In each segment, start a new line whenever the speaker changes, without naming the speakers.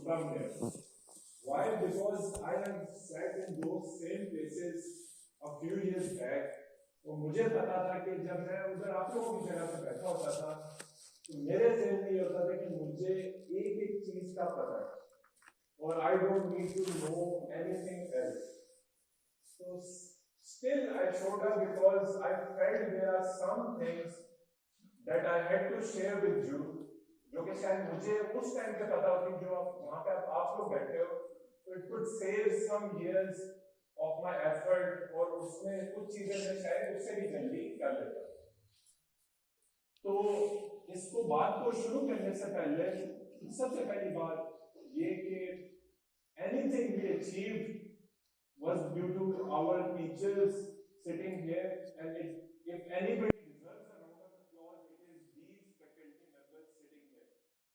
from here. Why? Because I have sat in those same places a few years back. तो मुझे पता था कि जब मैं उधर आप लोगों की जगह पे बैठा होता था तो मेरे ज़हन में ये होता था कि मुझे एक एक चीज का पता है और I don't need to know anything else. So still I showed up because I felt there are some things that I had to share with you, जो कि शायद मुझे उस टाइम पे पता होती जो आप वहाँ पे आप लोग बैठे हो, तो it could save some years of my effort और उसमें कुछ चीजें मैं शायद उससे भी जल्दी कर लेता। तो इसको बात को शुरू करने से पहले सबसे पहली बात ये कि anything we achieved was due to our teachers sitting here, and if anybody deserves a round of applause, it is these faculty members sitting here.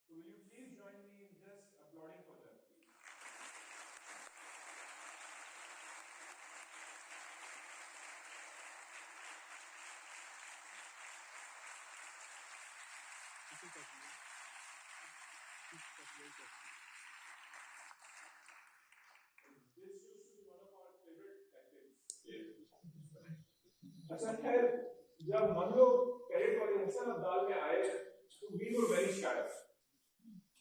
So will you please join me in just applauding for them, please? This used to be one of our favorite tactics. अच्छा खैर जब हम लोग cadet organisation of दाल में आए तो we were very shy,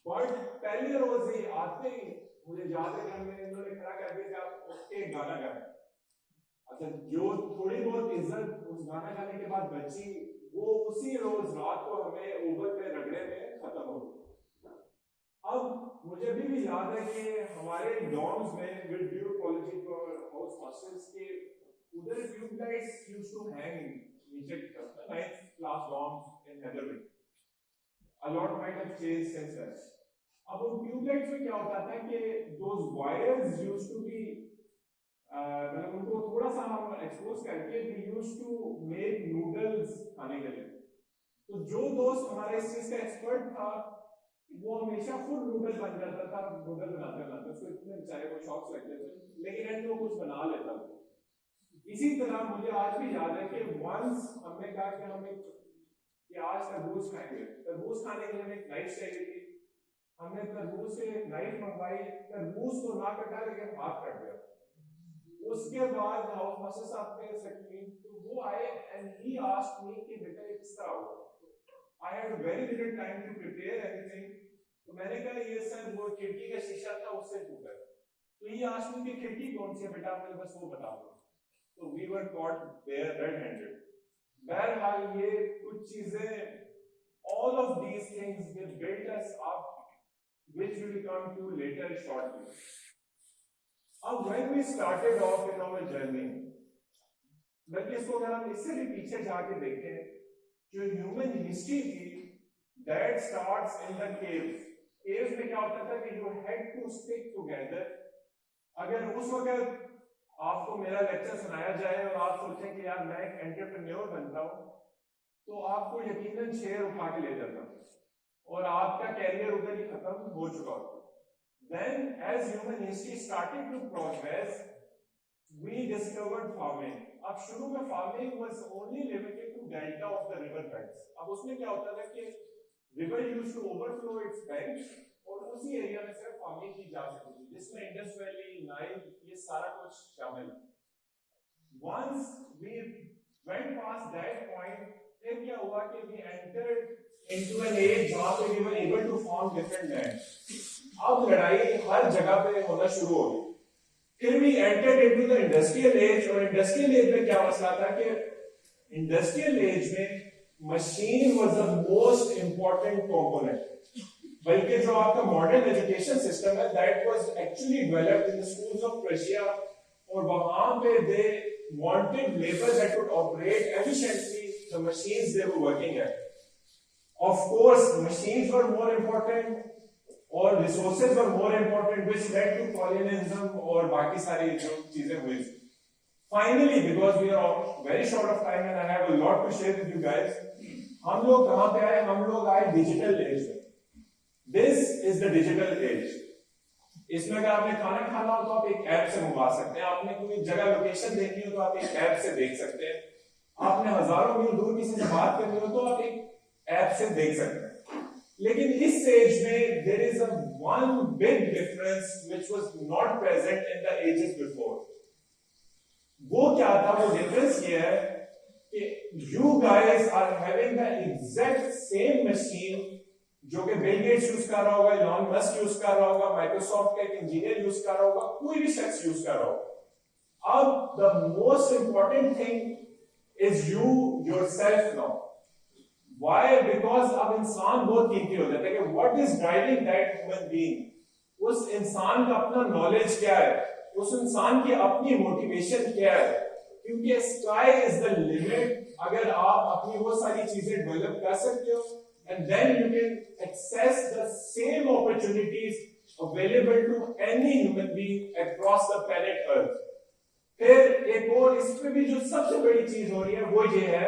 but पहले रोज ही आते ही मुझे याद है कि हमें इन्होंने खड़ा कर दिया कि आप उठ के गाना गाएं। अच्छा जो थोड़ी बहुत इज्जत उस गाना गाने के बाद बची वो उसी रोज रात को हमें ओवर पे रगड़े में खत्म हो गई। अब मुझे भी याद है कि हमारे डॉर्म्स में with due quality for house hostels के उधर ट्यूबलाइट्स यूज्ड टू हैंग नीचे 9th class dorms in Hyderabad. A lot might have changed since then. अब उन ट्यूबलाइट्स में क्या होता था कि those wires used to be मतलब उनको थोड़ा सा हम एक्सपोज करके we used to make noodles खाने के लिए। तो जो दोस्त हमारे इस चीज का एक्सपर्ट था वो हमेशा खुद नूडल बन जाता था, नूडल बनाते बनाते उसको इतने बेचारे को शॉक्स लगते थे, लेकिन एंड वो कुछ बना लेता था। इसी तरह मुझे आज भी याद है कि वंस हमने कहा कि हम कि आज तरबूज खाएंगे, तरबूज खाने के लिए हमें एक नाइफ चाहिए थी। हमने तरबूज से एक नाइफ मंगवाई, तरबूज को ना कटा लेकिन हाथ कट गया। उसके बाद हाउस मास्टर साहब थे सकीन, तो वो आए एंड ही आस्क्ड मी कि बेटा ये किस तरह हुआ। I had very little time to prepare everything, तो मैंने कहा ये सर वो खिड़की का शीशा था उससे टूटा। तो ये आस्क्ड मी कि खिड़की कौन सी है बेटा, मुझे बस वो बता दो। तो we were caught there red-handed. बहरहाल ये कुछ चीजें, all of these things they built us up, which we will come to later shortly. अब when we started off in our journey, बल्कि इसको अगर हम इससे भी पीछे जाके देखें, जो ह्यूमन हिस्ट्री थी, that starts in the caves. Caves में क्या होता था कि you had to stick together. अगर उस वक्त आपको मेरा लेक्चर सुनाया जाए और आप सोचें कि यार मैं एक एंटरप्रेन्योर बनता हूँ, तो आपको यकीनन शेयर उठा के ले जाता और आपका कैरियर उधर ही खत्म हो चुका होता। Then as human history started to progress, we discovered farming. अब शुरू में farming was only limited to delta of the river banks. अब उसमें क्या होता था कि river used to overflow its banks और उसी एरिया में सिर्फ फार्मिंग की जा सकती थी, जिसमें इंडस वैली, नाइल, ये सारा कुछ शामिल। Once we went past that point, फिर क्या हुआ कि we entered into an age जहाँ पे we were able to farm different land. अब लड़ाई हर जगह पे होना शुरू हो गई। फिर we entered into the industrial age, और industrial age में क्या मसला था कि industrial age में machine was the most important component. बल्कि जो आपका मॉडर्न एजुकेशन सिस्टम है, that was actually developed in the schools of Prussia, और वहां पे they wanted labor that could operate efficiently the machines they were working at. Of course, machines were more important और resources were more important, which led to colonialism और बाकी सारी जो चीजें हुई। Finally, because we are very short of time and I have a lot to share with you guys, हम लोग कहाँ पे आए? हम लोग आए डिजिटल एज में। This is the digital age. इसमें अगर आपने खाना खाना हो तो आप एक ऐप से मंगवा सकते हैं, आपने कोई जगह लोकेशन देखनी हो तो आप एक ऐप से देख सकते हैं, आपने हजारों मील दूर किसी से बात करनी हो तो आप एक ऐप से देख सकते हैं। लेकिन इस स्टेज में there is a one big difference which was not present in the ages before. वो क्या था? वो डिफरेंस ये है कि you guys are having the exact same machine जो कि बिल गेट्स यूज कर रहा होगा, इलॉन मस्क यूज कर रहा होगा, माइक्रोसॉफ्ट का एक इंजीनियर यूज कर रहा होगा, कोई भी शख्स यूज कर रहा होगा। अब the most important thing is you yourself now. Why? Because अब इंसान बहुत कीमती हो जाता है कि what is driving that human being, उस इंसान का अपना नॉलेज क्या है, उस इंसान की अपनी मोटिवेशन क्या है, क्योंकि स्काई इज द लिमिट। अगर आप अपनी वो सारी चीजें डेवलप कर सकते हो and then you can access the same opportunities available to any human being across the planet Earth. फिर एक और इसमें भी जो सबसे बड़ी चीज हो रही है वो ये है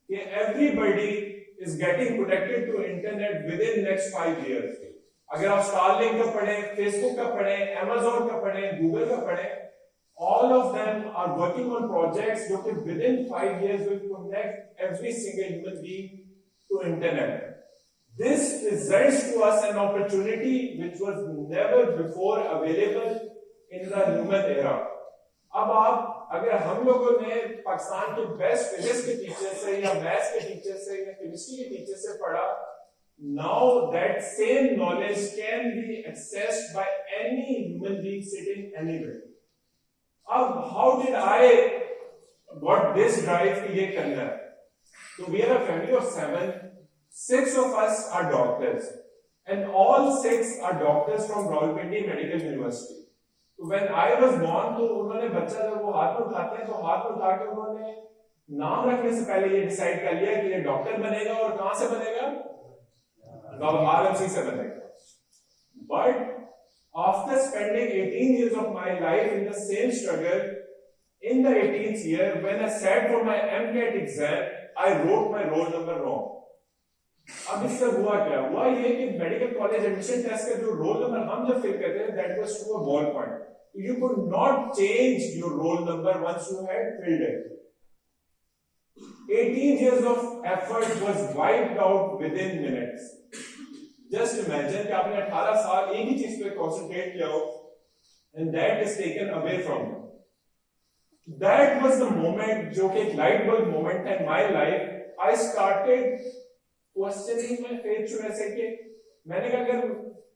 कि everybody is getting connected to internet within next 5 years. अगर आप Starlink का पढ़ें, Facebook का पढ़ें, Amazon का पढ़ें, Google का पढ़ें, all of them are working on projects जो कि within 5 years will connect every single human being to internet. This presents to us an opportunity which was never before available in the human era. अब आप अगर हम लोगों ने पाकिस्तान के best physics के टीचर से या मैथ्स के टीचर से या केमिस्ट्री के टीचर से पढ़ा, now that same knowledge can be accessed by any human being sitting anywhere. अब how did I got this drive कि ये करना है? So we are a family of 7. 6 of us are doctors, and all 6 are doctors from Rawalpindi Medical University. So when I was born, तो उन्होंने बच्चा जब वो हाथ में उठाते हैं तो हाथ में उठा के उन्होंने नाम रखने से पहले ये डिसाइड कर लिया कि ये डॉक्टर बनेगा और कहां से बनेगा? RMC से बनेगा. But after spending 18 years of my life in the same struggle, in the 18th year, when I sat for my MCAT exam, I wrote my roll number wrong. अब इससे हुआ क्या? हुआ ये कि मेडिकल कॉलेज एडमिशन टेस्ट का जो roll number हम जब फिल करते हैं, that was to a ball point. You could not change your roll number once you had filled it. 18 years of effort was wiped out within minutes. Just imagine कि आपने 18 साल एक ही चीज पे concentrate किया हो, and that is taken away from you. That was the moment जो कि एक light bulb moment in my life. I started questioning my faith to ऐसे कि मैंने कहा अगर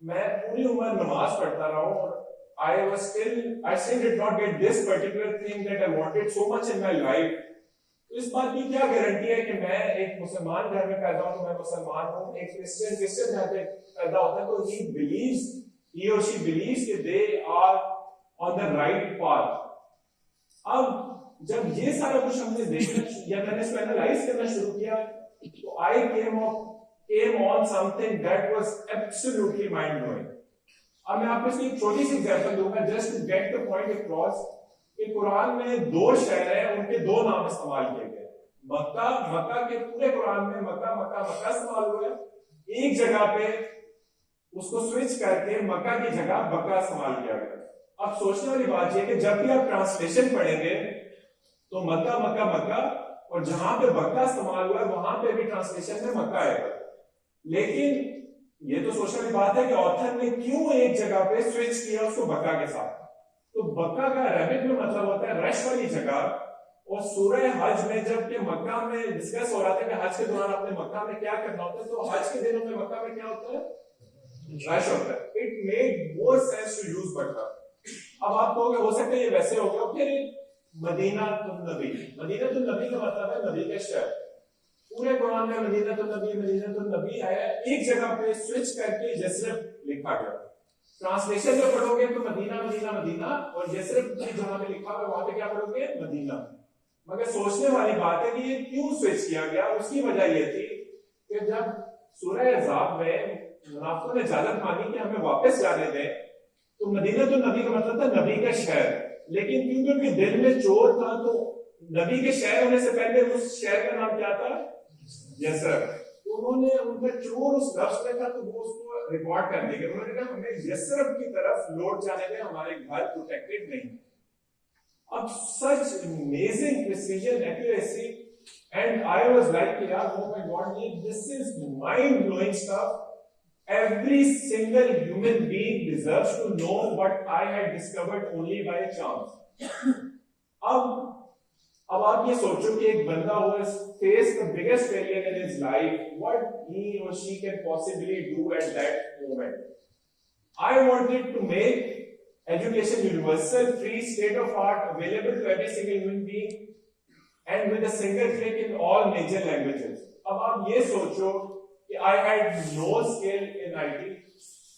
मैं पूरी उम्र नमाज पढ़ता रहा हूँ और I still did not get this particular thing that I wanted so much in my life. तो इस बात की क्या गारंटी है कि मैं एक मुसलमान घर में पैदा हूँ तो मैं मुसलमान हूँ, एक क्रिश्चियन घर में पैदा होता है तो he or she believes कि they are on the right path. अब जब ये सारा कुछ हमने देखना या मैंने इसको एनालाइज करना शुरू किया तो I came on something that was absolutely mind blowing. अब मैं आपको इसकी एक छोटी सी एग्जांपल दूंगा just to get the point across कि कुरान में 2 शहर हैं, उनके 2 नाम इस्तेमाल किए गए। मक्का के पूरे कुरान में मक्का इस्तेमाल हुआ है, एक जगह पे उसको स्विच करके मक्का की जगह बक्का इस्तेमाल किया गया। अब सोचने वाली बात यह कि जब भी आप ट्रांसलेशन पढ़ेंगे तो मक्का और जहां पे बक्का इस्तेमाल हुआ है वहां पे भी ट्रांसलेशन में मक्का आएगा, लेकिन ये तो सोचने वाली बात है कि ऑथर ने क्यों एक जगह पे स्विच किया उसको बक्का के साथ। तो बक्का का अरबिक में मतलब होता है रश वाली जगह, और सूरह हज में जब कि मक्का में डिस्कस हो रहा था कि हज के दौरान अपने मक्का में क्या करना होता है, तो हज के दिनों में मक्का में क्या होता है? रश होता है। It made more sense to use बक्का। अब आप कहोगे हो सकता है ये वैसे हो गया। फिर मदीना तुन नबी का मतलब है नबी का शहर। पूरे कुरान में मदीना तुन नबी आया, एक जगह पे स्विच करके यसरब लिखा गया। ट्रांसलेशन में पढ़ोगे तो मदीना और यसरब जहां पे लिखा हुआ वहां पे क्या पढ़ोगे? मदीना। मगर सोचने वाली बात है कि ये क्यों स्विच किया गया। उसकी वजह ये थी कि जब सूरह अहज़ाब में मुनाफिकों ने इजाजत मांगी कि हमें वापस जाने दें, तो मदीना तो नबी का मतलब था नबी का शहर, लेकिन क्योंकि उनके दिल में चोर था तो नबी के शहर होने से पहले उस शहर का नाम क्या था? यसरब। तो उन्होंने उनका चोर उस लफ्ज में था तो वो उसको रिकॉर्ड कर दिया। उन्होंने कहा हमें यसरब की तरफ लौट जाने दें, हमारे घर प्रोटेक्टेड नहीं। अब such amazing precision accuracy And I was like, yeah, oh my God, this is mind-blowing stuff. Every single human being deserves to know what I had discovered only by chance. अब आप ये सोचो कि एक बंदा who has faced the biggest failure in his life, what he or she can possibly do at that moment. I wanted to make education universal, free, state of art, available to every single human being, and with a single click in all major languages. अब आप ये सोचो कि I had no skill in IT,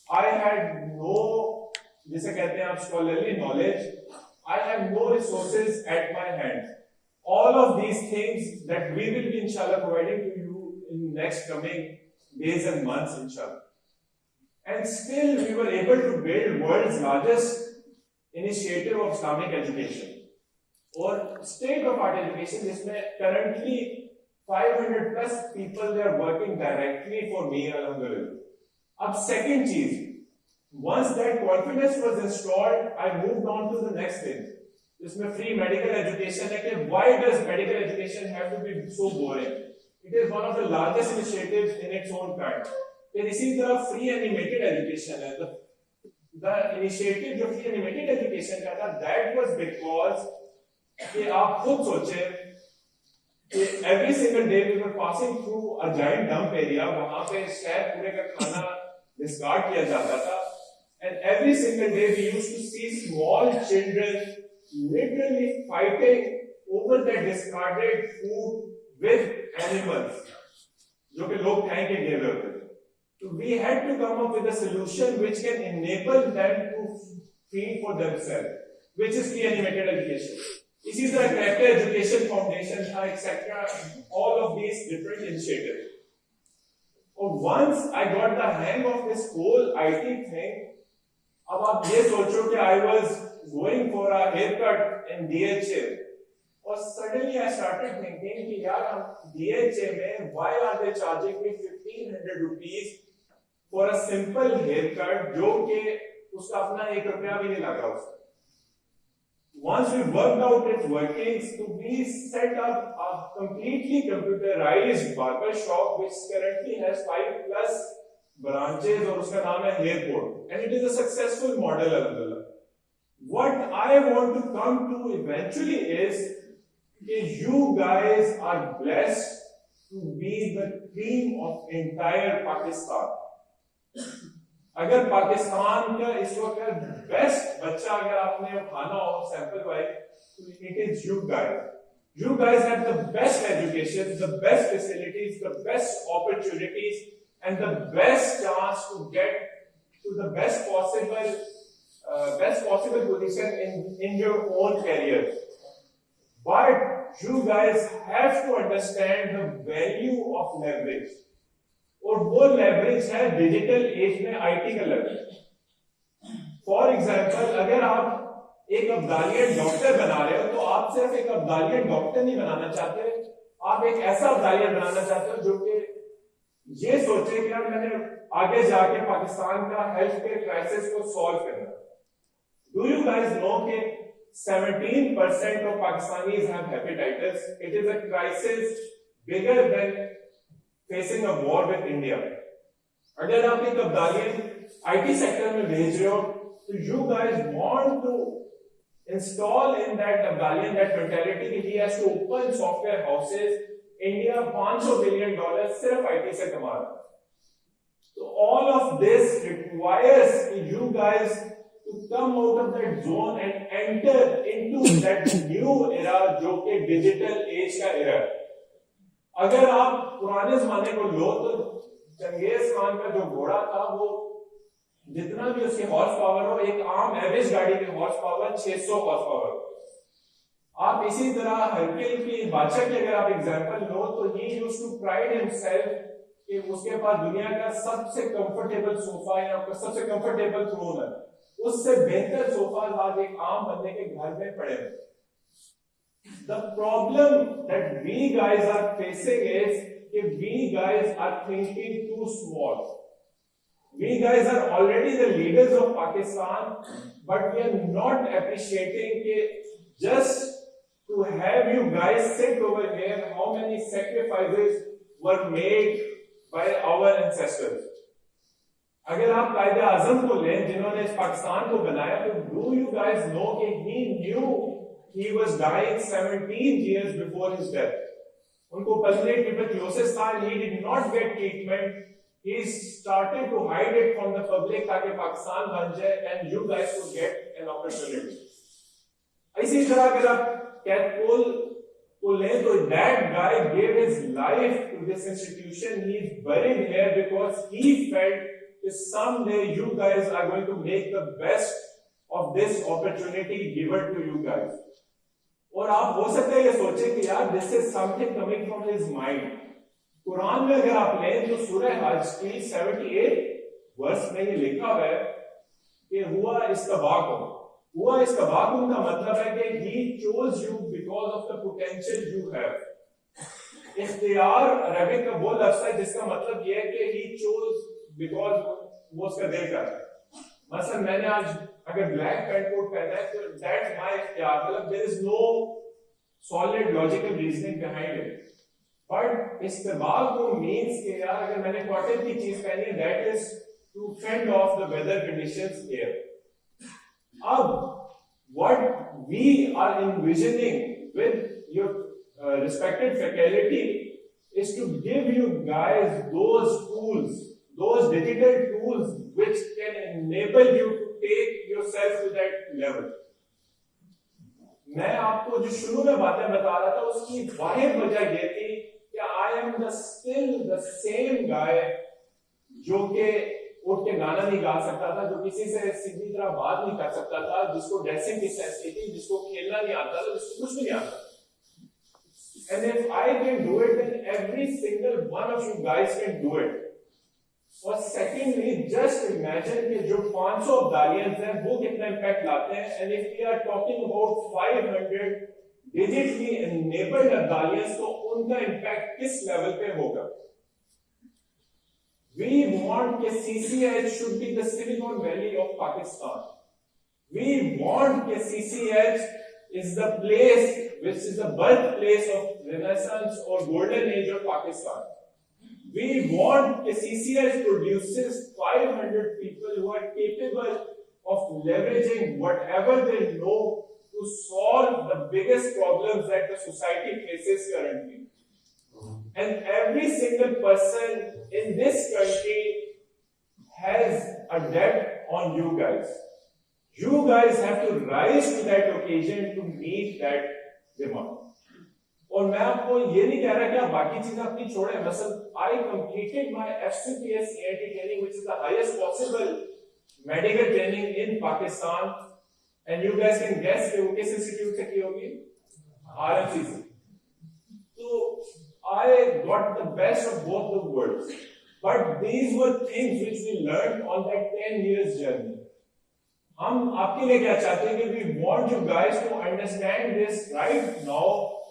I had no, जिसे कहते हैं आप scholarly knowledge, I have no resources at my hand. All of these things that we will be inshallah providing to you in next coming days and months inshallah. And still we were able to build world's largest initiative of Islamic education or state-of-art education, जिसमें currently 500 plus people they are working directly for me, alhamdulillah. Ab second cheez, once that confidence was installed, I moved on to the next thing. जिसमें free medical education है कि why does medical education have to be so boring? It is one of the largest initiatives in its own kind. फिर इसी तरह free animated education है. The initiative जो free animated education का था, that was because कि आप खुद सोचे कि every single day we were passing through a giant dump area, वहाँ पे शहर पूरे का खाना discard किया जाता था, and every single day we used to see small children literally fighting over that discarded food with animals, जो कि लोग फेंक के गए होते थे. So we had to come up with a solution which can enable them to feed for themselves, which is free animated education. इसी तरह character education foundation था, etc. All of these different initiatives. Once I got the hang of this whole IT thing, अब आप ये सोचो कि I was going for a haircut in DHA, और suddenly I started thinking कि यार हम DHA में why are they charging me 1500 rupees for a simple haircut जो कि उसका अपना ₹1 भी नहीं लगा उसका. Once we worked out its workings, so we set up a completely computerized barber shop which currently has 5+ branches और उसका नाम है Hairport, and it is a successful model, alhamdulillah. What I want to come to eventually is that you guys are blessed to be the cream of entire Pakistan. अगर पाकिस्तान का इस वक्त best बच्चा अगर आपने उठाना हो सैंपल वाइज, तो it is you guys. You guys have the best education, the best facilities, the best opportunities, and the best chance to get to the best possible position in your own career. But you guys have to understand the value of leverage. और वो leverage है digital age में IT का leverage. For example, अगर आप एक अब्दालियन doctor बना रहे हो, तो आप सिर्फ एक अब्दालियन डॉक्टर नहीं बनाना चाहते, आप एक ऐसा अब्दालियन बनाना चाहते हो जो कि ये सोचे कि यार मैंने आगे जाके पाकिस्तान का हेल्थ केयर क्राइसिस को सॉल्व करना. डू यू गाइस नो कि 17% of Pakistanis have hepatitis? It is a crisis bigger than facing a war with India. अगर आप एक अब्दालियन IT सेक्टर में भेज रहे हो, तो you guys want to install in that Abdalian that mentality कि he has to open software houses. India $500 billion सिर्फ IT से कमा रहा है. So all of this requires you guys to come out of that zone and enter into that new era जो कि digital age का era है. अगर आप पुराने जमाने को लो, तो चंगेज खान का जो घोड़ा था, वो जितना भी उसकी हॉर्स पावर हो, एक आम एवरेज गाड़ी की हॉर्स पावर 600 हॉर्स पावर. आप इसी तरह हरकिल की बादशाह की अगर आप एग्जांपल लो, तो he used to pride himself कि उसके पास दुनिया का सबसे कंफर्टेबल सोफा या सबसे कंफर्टेबल थ्रोन है. उससे बेहतर सोफा आज एक आम बंदे के घर में पड़े हैं. The problem that we guys are facing is that we guys are thinking too small. We guys are already the leaders of Pakistan, but we are not appreciating that just to have you guys sit over here, how many sacrifices were made by our ancestors. अगर आप कायदे आजम को लें जिन्होंने इस पाकिस्तान को बनाया, तो do you guys know कि he knew he was dying 17 years before his death. उनको pulmonary tuberculosis था, he did not get treatment. He started to hide it from the public ताकि पाकिस्तान बन जाए and you guys would get an opportunity. इसी तरह अगर आप cat पोल को लें तो that guy gave his life to this institution. He is buried here because he felt that someday you guys are going to make the best of this opportunity given to you guys. और आप हो सकता है ये सोचें कि यार this is something coming from his mind. Quran में अगर आप लें तो सूरह हज की 78 वर्स में ये लिखा है कि हुआ इस्तबाकुम का मतलब है कि he chose you because of the potential you have. इख्तियार अरबिक का वो लफ्ज है जिसका मतलब ये है कि he chose because वो उसका दिल कर रहा है. मसलन मैंने आज अगर ब्लैक पैंट कोट पहना है तो that's my इख्तियार, मतलब there is no solid logical reasoning behind it. But इस्तबाकुम means कि यार अगर मैंने कॉटन की चीज पहनी है, that is to fend off the weather conditions here. अब what we are envisioning with your respected faculty is to give you guys those tools, those digital tools which can enable you to take yourself to that level. मैं आपको जो शुरू में बातें बता रहा था उसकी वाहिद वजह ये थी कि I am still the same guy जो के उठ के गाना नहीं गा सकता था, जो किसी से सीधी तरह बात नहीं कर सकता था, जिसको ड्रेसिंग की सेंस नहीं थी, जिसको खेलना नहीं आता था, जिसको कुछ भी नहीं आता. And if I can do it, then every single one of you guys can do it. और secondly, just imagine कि जो 500 अब्दालियंस हैं वो कितना इम्पैक्ट लाते हैं. And if we are talking about 500 digitally enabled अब्दालियंस, तो उनका इम्पैक्ट किस लेवल पे होगा. We want that CCH should be the Silicon Valley of Pakistan. We want that CCH is the place which is the birthplace of Renaissance or Golden Age of Pakistan. We want that CCH produces 500 people who are capable of leveraging whatever they know to solve the biggest problems that the society faces currently. And every single person in this country has a debt on you guys. You guys have to rise to that occasion to meet that demand. और मैं आपको ये नहीं कह रहा कि आप बाकी चीजें अपनी छोड़ें. मसलन I completed my FCPS CIT training, which is the highest possible medical training in Pakistan, and you guys can guess कि वो किस इंस्टीट्यूट से की होगी? RMC से. तो I got the best of both the worlds. But these were things which we learned on that 10 years journey. हम आपके लिए क्या चाहते हैं कि we want you guys to understand this right now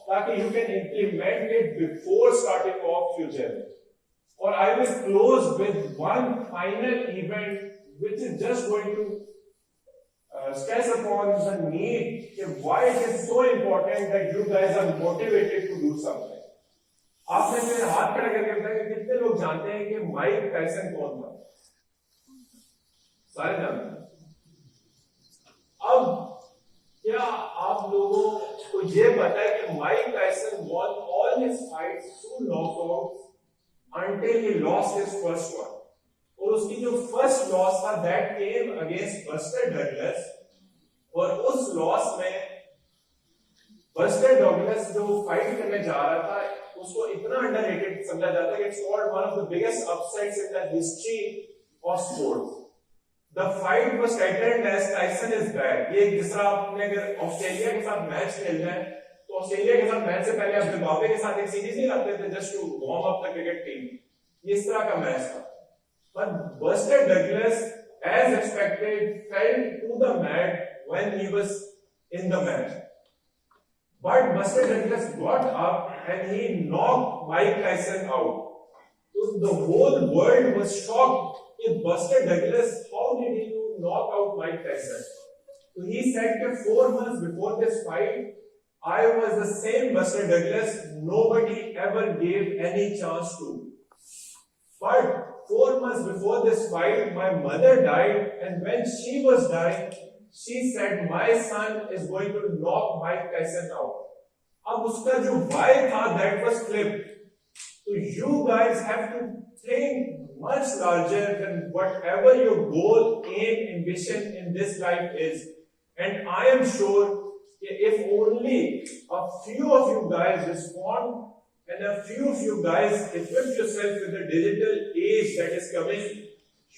ताकि you can implement it before starting off your journey. Or I will close with one final event which is just going to stress upon the need why it is so important that you guys are motivated to do something. आपने मेरे हाथ खड़ा करके बताया कि कितने लोग जानते हैं कि माइक टायसन कौन था? सारे जानते हैं. अब क्या आप लोगों को ये पता है कि Mike Tyson won all his fights through knockouts until he lost his first one. और उसकी जो फर्स्ट लॉस था that came against buster Douglas, और उस लॉस में बस्टर डगलस जो फाइट करने जा रहा था उसको इतना अंडररेटेड समझा जाता है कि it's called one of the biggest upsets in the history of sports. The fight was titled as Tyson is back. ये जिस तरह आपने अगर ऑस्ट्रेलिया के साथ मैच खेलना है तो ऑस्ट्रेलिया के साथ मैच से पहले आप जिम्बाब्वे के साथ एक सीरीज नहीं करते थे just to warm up the cricket team. ये इस तरह का मैच था. But Buster Douglas as expected fell to the mat when he was in the match. But Buster Douglas got up and he knocked Mike Tyson out. So the whole world was shocked. If Buster Douglas, how did he knock out Mike Tyson? So he said that 4 months before this fight, I was the same Buster Douglas nobody ever gave any chance to. But 4 months before this fight, my mother died, and when she was dying, she said, "My son is going to knock Mike Tyson out." अब उसका जो why था, that was flipped. So you guys have to think much larger than whatever your goal, aim, ambition in this life is. And I am sure if only a few of you guys respond and a few of you guys equip yourself with the digital age that is coming,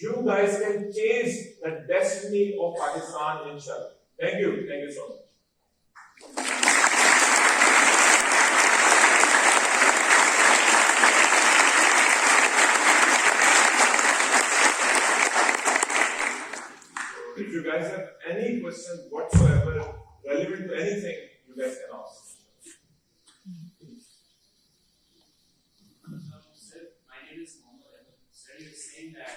you guys can change the destiny of Pakistan, inshallah. Thank you. Thank you so much. If you guys have any questions whatsoever relevant to anything, you guys can ask.
Sir, my name is Mohammed Ahmed. Sir, you're saying that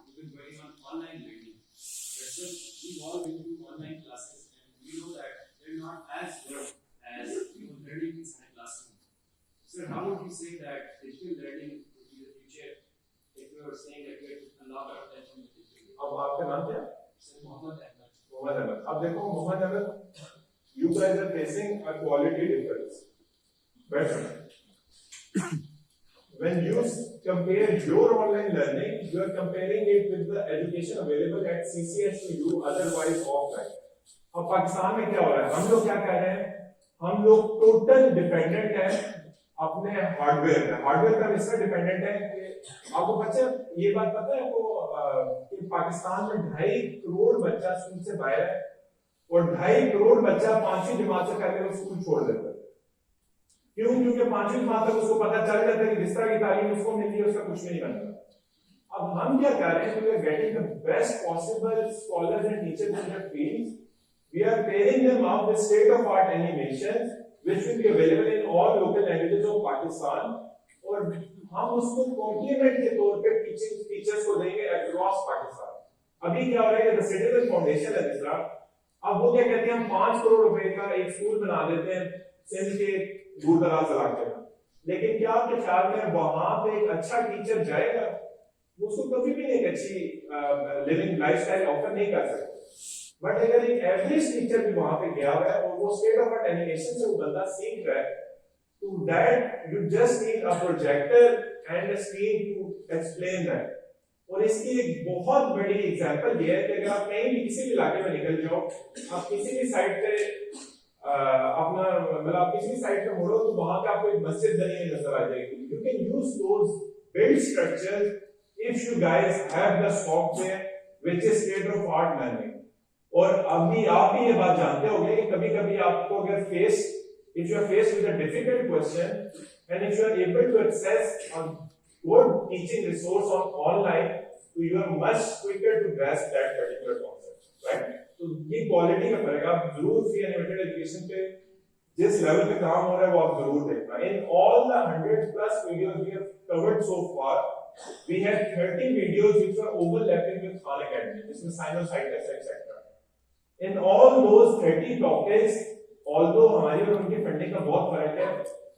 you've been working on online learning. But sir, we've all been doing online classes and we know that they're not as good as learning inside a classroom. Sir, how would you say that digital learning would be the future if you were saying that we have to unlock our attention with digital learning?
अब आपका नाम क्या?
Sir, Mohammed Ahmed.
Mohammad Ahmad. अब देखो Mohammad Ahmad, you guys are facing a quality difference. But when you compare your online learning, you are comparing it with the education available at CCS to you, otherwise offline. अब पाकिस्तान में क्या हो रहा है? हम लोग क्या कह रहे हैं? हम लोग टोटल डिपेंडेंट हैं अपने हार्डवेयर पे. हार्डवेयर का इसमें डिपेंडेंट है कि आपको बच्चे ये बात पता है आपको कि पाकिस्तान में 2.5 करोड़ बच्चा स्कूल से बाहर है और 2.5 करोड़ बच्चा 5वीं जमात से पहले वो स्कूल छोड़ देता है. क्यों? क्योंकि 5वीं जमात तक उसको पता चल जाता है कि जिस तरह की तालीम उसको मिलती है उसका कुछ भी नहीं बनता. अब हम क्या कर रहे हैं? We are getting the best possible scholars and teachers in the field. We are pairing them up with state-of-art animations, which will be available in all local languages of Pakistan. और हम उसको कॉम्प्लीमेंट के तौर पे teachers को देंगे across Pakistan. अभी क्या हो रहा है? द सिटीजन फाउंडेशन है दूसरा. अब वो क्या कहते हैं? हम 5 करोड़ रुपए का एक स्कूल बना देते हैं सिंध के दूर दराज इलाके में. लेकिन क्या आपके ख्याल में वहां पे एक अच्छा टीचर जाएगा? वो उसको कभी भी एक अच्छी लिविंग लाइफस्टाइल ऑफर नहीं कर सकते. बट अगर एक एवरेज टीचर भी वहां पे गया हुआ है और वो स्टेट ऑफ आर्ट एनिमेशन से वो बंदा सीख रहा है, तो that you just need a projector and a screen to explain that. और इसकी एक बहुत बड़ी एग्जांपल ये है कि अगर आप कहीं भी किसी भी इलाके में निकल जाओ, आप किसी भी साइड पे अपना मतलब आप किसी भी साइड पे मुड़ो तो वहां पे आपको एक मस्जिद बनी हुई नजर आ जाएगी. You can use those build structures if you guys have the software which is state of art learning. और अभी आप भी ये बात जानते होंगे कि कभी-कभी आपको अगर if you are faced with a difficult question and if you are able to access a good teaching resource online, so you are much quicker to grasp that particular concept, right? तो ये quality का फर्क. आप जरूर free animated education पे जिस level पे काम हो रहा है वो आप जरूर देखना. In all the 100+ videos we have covered so far, we have 30 videos which are overlapping with Khan Academy, जिसमें sinusitis etc. In all those 30 topics, although हमारी और उनकी फंडिंग का बहुत फर्क है,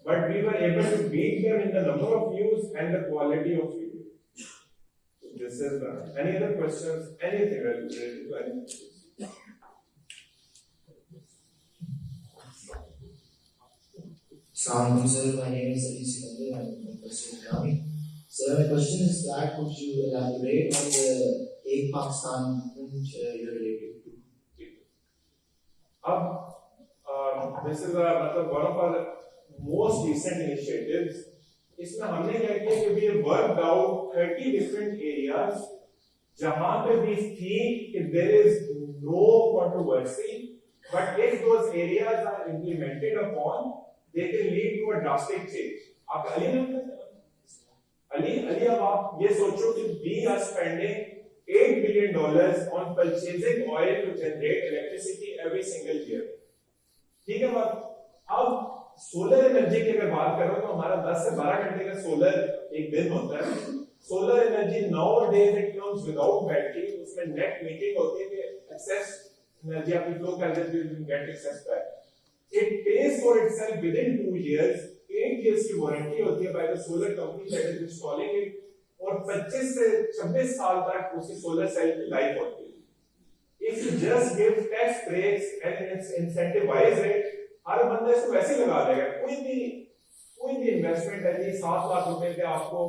but we were able to beat them in the number of views and the quality of video. So this is that. Any other questions? Anything related to anything?
Assalamualaikum sir, my name is Ali Sikandar. I'm from Western County. Sir, my question is that could you elaborate on the Ek Pakistan movement you're related to?
This is मतलब one of our most recent initiatives. इसमें हमने क्या किया कि we have worked out 30 different areas जहां पे we think कि there is no controversy, but if those areas are implemented upon, they can lead to a drastic change. आप अली अब आप ये सोचो कि we are spending $8 billion on purchasing oil to generate electricity every single year. ठीक है बात. अब सोलर एनर्जी की अगर बात करो तो हमारा 10 से 12 घंटे का सोलर एक दिन होता है. Solar energy nowadays it comes without battery. उसमें नेट मीटिंग होती है कि एक्सेस एनर्जी आपकी फ्लो कर देती है, you get access back. it pays for itself within 2 years. 8 years की वारंटी होती है by the solar company that is installing it, और 25 से 26 साल तक उसी सोलर सेल की लाइफ होती है. If you just give tax breaks and incentivize it, हर बंदे इसको वैसे ही लगा देगा. कोई भी इन्वेस्टमेंट है जी 7 लाख रुपए के आपको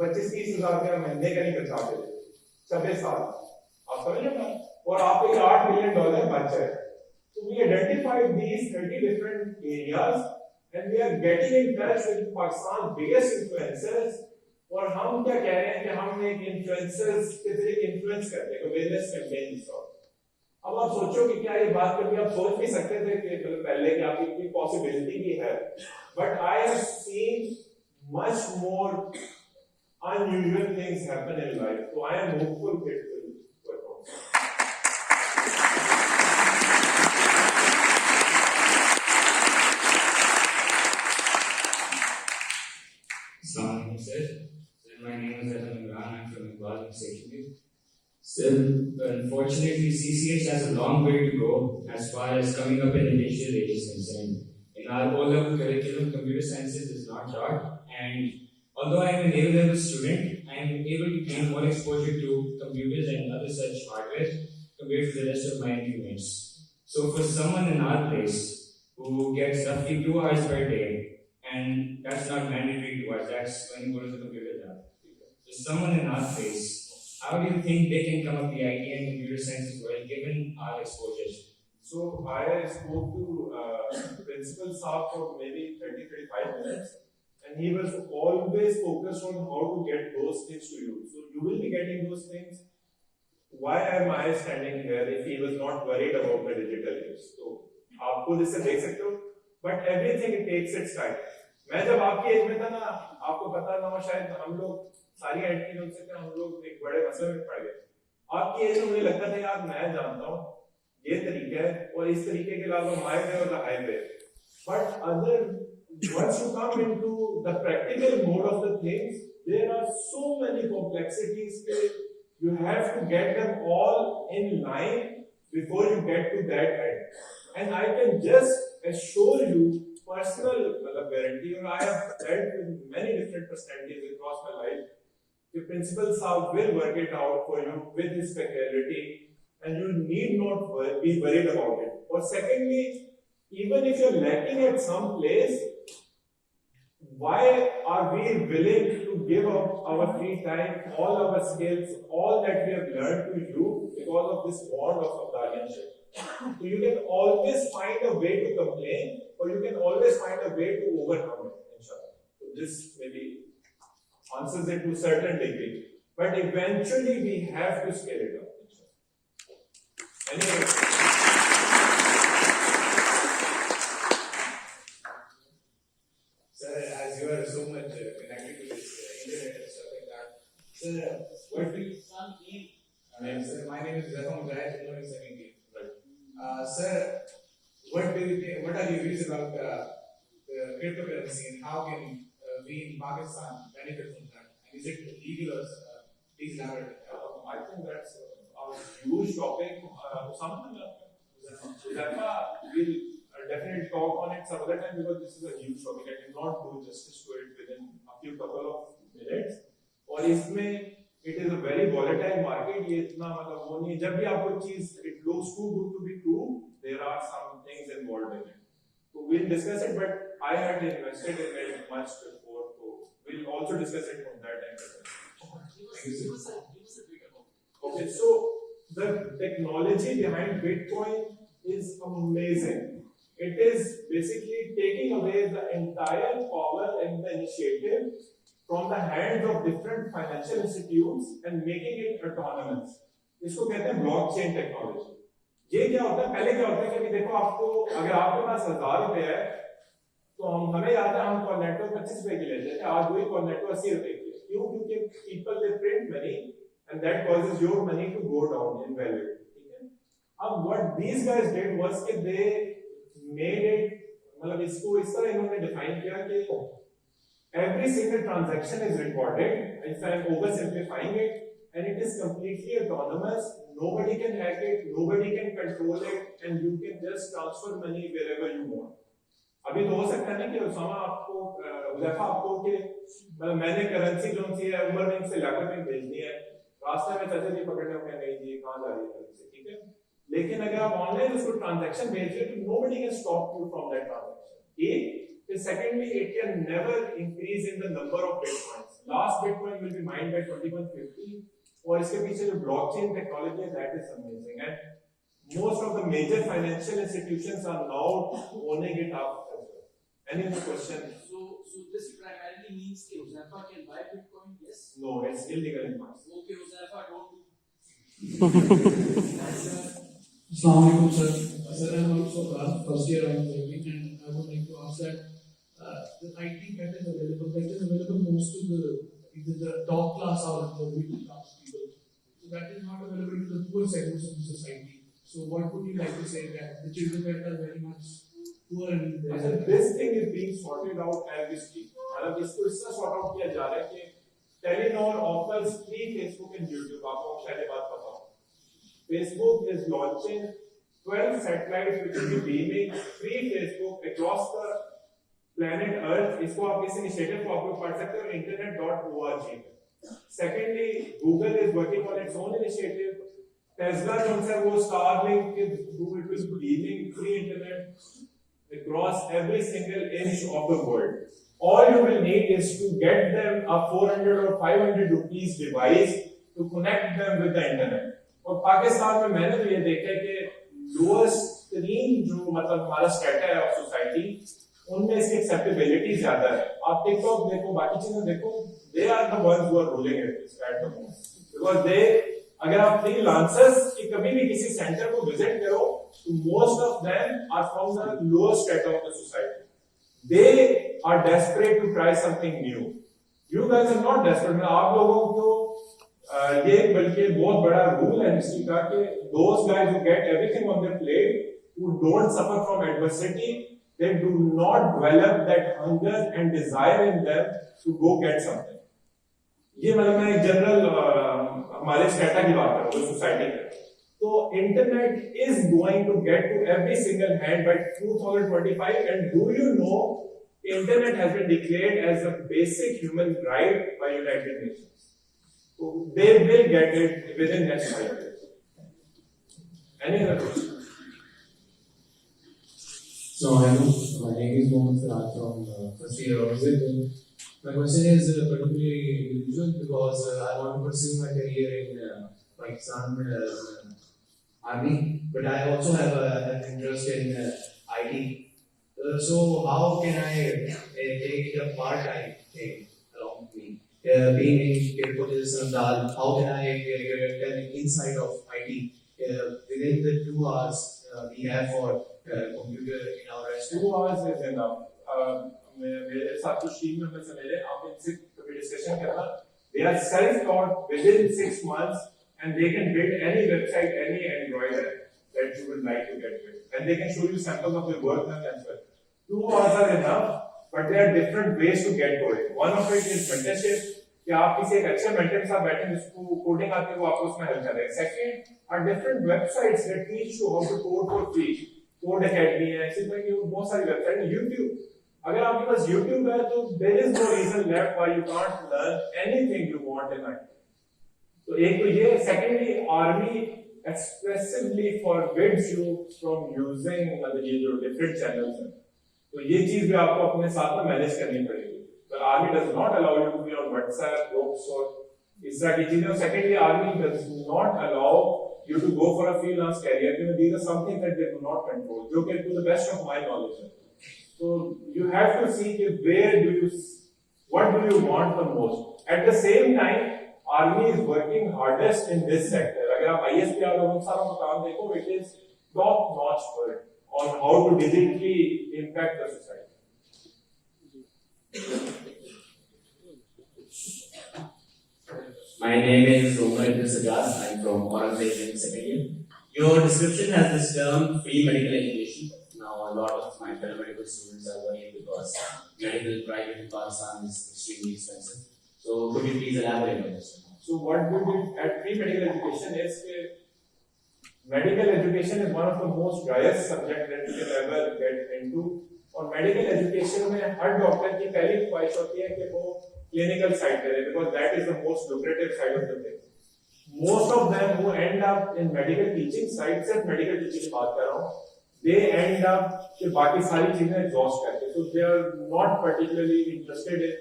25-30 हजार रुपया महीने का नहीं बचा के 26 साल आप समझ रहे हैं, और आपको $8 million बच जाए. So we identified these 30 different areas and we are getting in touch with Pakistan's biggest influencers. और हम क्या कह रहे हैं कि हम एक इन्फ्लुएंसर्स के जरिए इन्फ्लुएंस करते हैं अवेयरनेस कैंपेन जिसका. अब आप सोचो कि क्या ये बात कभी आप सोच भी सकते थे कि मतलब पहले कि आपकी इतनी पॉसिबिलिटी भी है, but I have seen much more unusual things happen in life, so I am hopeful it will work out.
Assalamualaikum sir. My name is Adam Imran. I'm from Iqbal Institute. Sir, unfortunately, CCH has a long way to go as far as coming up in initial age is concerned. In our O-level curriculum, computer sciences is not taught, and although I am an A-level student, I am able to gain more exposure to computers and other such hardware compared to the rest of my teammates. So, for someone in our place who gets roughly 2 hours per day, and that's not mandatory to us, that's when you go to the computer lab. So someone in our place, how do you think they can come up the IT and computer science as well, given our exposures?
So I spoke to Principal Saab for maybe 30-35 minutes, and he was always focused on how to get those things to you. So you will be getting those things. Why am I standing here if he was not worried about the digital age? So आपको जिससे देख सकते हो, but everything it takes its time. मैं जब आपकी as में था ना, आपको पता ना हो शायद, हम लोग सारी एंट्री हो सकते हैं, हम लोग एक बड़े मसले में पड़ गए. आपकी एज में मुझे लगता था यार मैं जानता हूँ ये तरीका है और इस तरीके के अलावा माय वे और the highway. But other once you come into the practical mode of the things, there are so many complexities that you have to get them all in line before you get to that end. And I can just assure you personal guarantee, and I have dealt with many different personalities across my life. The Principal Saab will work it out for you with his faculty, and you need not be worried about it. Or secondly, even if you're lacking at some place, why are we willing to give up our free time, all our skills, all that we have learned to you because of this bond of guardianship? So you can always find a way to complain, or you can always find a way to overcome it, inshallah. So this maybe answers it to a certain degree, but eventually we have to scale it up, inshallah. Anyway.
Sir, as you are so much connected to this internet and stuff like that, sir, what do you? Sir, my name is Zafar Mujahid, I'm learning 17. Sir, what do you think? What are your views about the cryptocurrency and how can we in Pakistan benefit from that? And is it legal or please elaborate?
I think that's a huge topic. Uzaifa will definitely talk on it some other time because this is a huge topic. I cannot do justice to it within a few couple of minutes. और इसमें it is a very volatile market. ये इतना मतलब वो नहीं. जब भी आपको चीज it looks too good to be true, there are some things involved in it. So we'll discuss it, but I had invested in it much before, so we'll also discuss it from that angle. Okay, so the technology behind Bitcoin is amazing. It is basically taking away the entire power and the initiative from the hands of different financial institutes and making it autonomous. इसको कहते हैं blockchain technology. ये क्या होता है, पहले क्या होता है कि देखो आपको अगर आपके पास 1000 रुपए है तो हमें याद है हम कॉर्नेटो 25 रुपए की लेते थे, आज वही कॉर्नेटो 80 रुपए की है. क्यों? क्योंकि people they print money and that causes your money to go down in value. ठीक है. अब what these guys did was कि they made it, मतलब इसको इस तरह इन्होंने डिफाइन किया कि every single transaction is recorded. If I am oversimplifying it, and it is completely autonomous. nobody can hack it, nobody can control it, and you can just transfer money wherever you want. अभी तो हो सकता है ना कि उसामा आपको हुज़ैफा आपको कि मैंने करेंसी जो सी है उमर बैंक से लाकर में भेजनी है, रास्ते में चाचा जी पकड़ने हो नहीं जी कहाँ जा रही है करेंसी, ठीक है। लेकिन अगर आप ऑनलाइन उसको ट्रांजैक्शन भेज रहे हो तो nobody can stop you from that transaction. Secondly, it can never increase in the number of bitcoins. Last bitcoin will be mined by 2150. और इसके पीछे जो blockchain technology है, that is amazing. And most of the major financial institutions are now owning it up as well. Any other question?
So this primarily means that Huzafa can buy Bitcoin, yes?
No, it's illegal in Pakistan.
Okay, Huzafa, don't do.
Assalamualaikum sir. Sir, I am also first year I am learning and I would like to ask that the IT that is available most to the either the top class or the middle class people. So that is not available to the poor segments of the society. So what would you like to say that the children that are very much poor and
this thing is being sorted out as we speak. मतलब इसको इससे sort out किया जा रहा है कि Telenor offers free Facebook and YouTube. आपको शायद ये बात पता हो. Facebook is launching 12 satellites which will be beaming free Facebook across the planet Earth. इसको आप इस initiative को आप लोग पढ़ सकते हो internet.org. Secondly, Google is working on its own initiative. Tesla जो है वो Starlink is it will be beaming free internet across every single inch of the world. All you will need is to get them a 400 or 500 rupees device to connect them with the internet. और पाकिस्तान में मैंने तो ये देखा है कि lowest तरीन जो मतलब हमारा स्ट्रेटा है ऑफ सोसाइटी उनमें इसकी एक्सेप्टेबिलिटी ज्यादा है. आप टिकटॉक देखो, बाकी चीजें देखो, they are the ones who are ruling it at the most because they अगर आप फ्रीलांसर्स की कभी भी किसी सेंटर को विजिट करो तो most of them are from the lower strata of the society. They are desperate to try something new. You guys are not desperate. आप लोगों को ये बल्कि बहुत बड़ा रूल है हिस्ट्री का कि those guys who get everything on their plate, who don't suffer from adversity, they do not develop that hunger and desire in them to go get something. ये मतलब मैं जनरल हमारे स्टेटा की बात कर रहा हूँ सोसाइटी में. तो internet is going to get to every single hand by 2025. And do you know internet has been declared as a basic human right by United Nations. So they will get it within next 5 years. Any other question?
So hello, my name is Mohammed Farad from first year of Zip. My question is particularly individual because I want to pursue my career in Pakistan army, but I also have an interest in IT. So how can I take it a part-time thing along with me? Being in position of Dal, how can I get an insight of IT within the 2 hours we have for computer in our restaurant?
2 hours is enough. मेरे साथ कुछ team members हैं मेरे, आप इनसे कभी discussion करना. They are self-taught within 6 months and they can build any website, any Android app that you would like to get with. And they can show you samples of their work done as well. 2 hours are enough, but there are different ways to get to it. One of it is mentorship. कि आप किसी एक अच्छे mentor के साथ बैठे जिसको coding आती है वो आपको उसमें हेल्प करेगा. Second are different websites that teach you how to code for free. Codecademy है, इसी तरह की बहुत सारी वेबसाइट है. यूट्यूब, अगर आपके पास यूट्यूब है तो there is no reason left why you can't learn anything you want in life. तो एक तो ये. Secondly army expressively forbids you from using मतलब ये जो डिफरेंट चैनल्स हैं, तो ये चीज भी आपको अपने साथ में मैनेज करनी पड़ेगी. The army does not allow you to be on WhatsApp groups or इस तरह की चीजें. Secondly, army does not allow you to go for a freelance career. These are something that they do not control. जो कि to the best of my knowledge है. So you have to see what do you want the most. At the same time, army is working hardest in this sector. अगर आप ISPR और उन सारों का काम देखो, it is top notch work on how to digitally impact the society.
My name is Umar Idris Ajas. I'm from Aurangzeb second year. Your description has this term free medical education. Now, a lot of my fellow medical students are worried because medical private in Pakistan is extremely expensive. So, could you please elaborate on this?
So, what we did at free medical education is Medical education is one of the most driest subject that you can ever get into. और medical education में हर doctor की पहली ख्वाहिश होती है कि वो clinical side करे, because that is the most lucrative side of the thing. Most of them who end up in medical teaching side, सिर्फ मेडिकल टीचिंग की बात कर रहा हूँ, they end up कि बाकी सारी चीजें exhaust करते, so they are not particularly interested in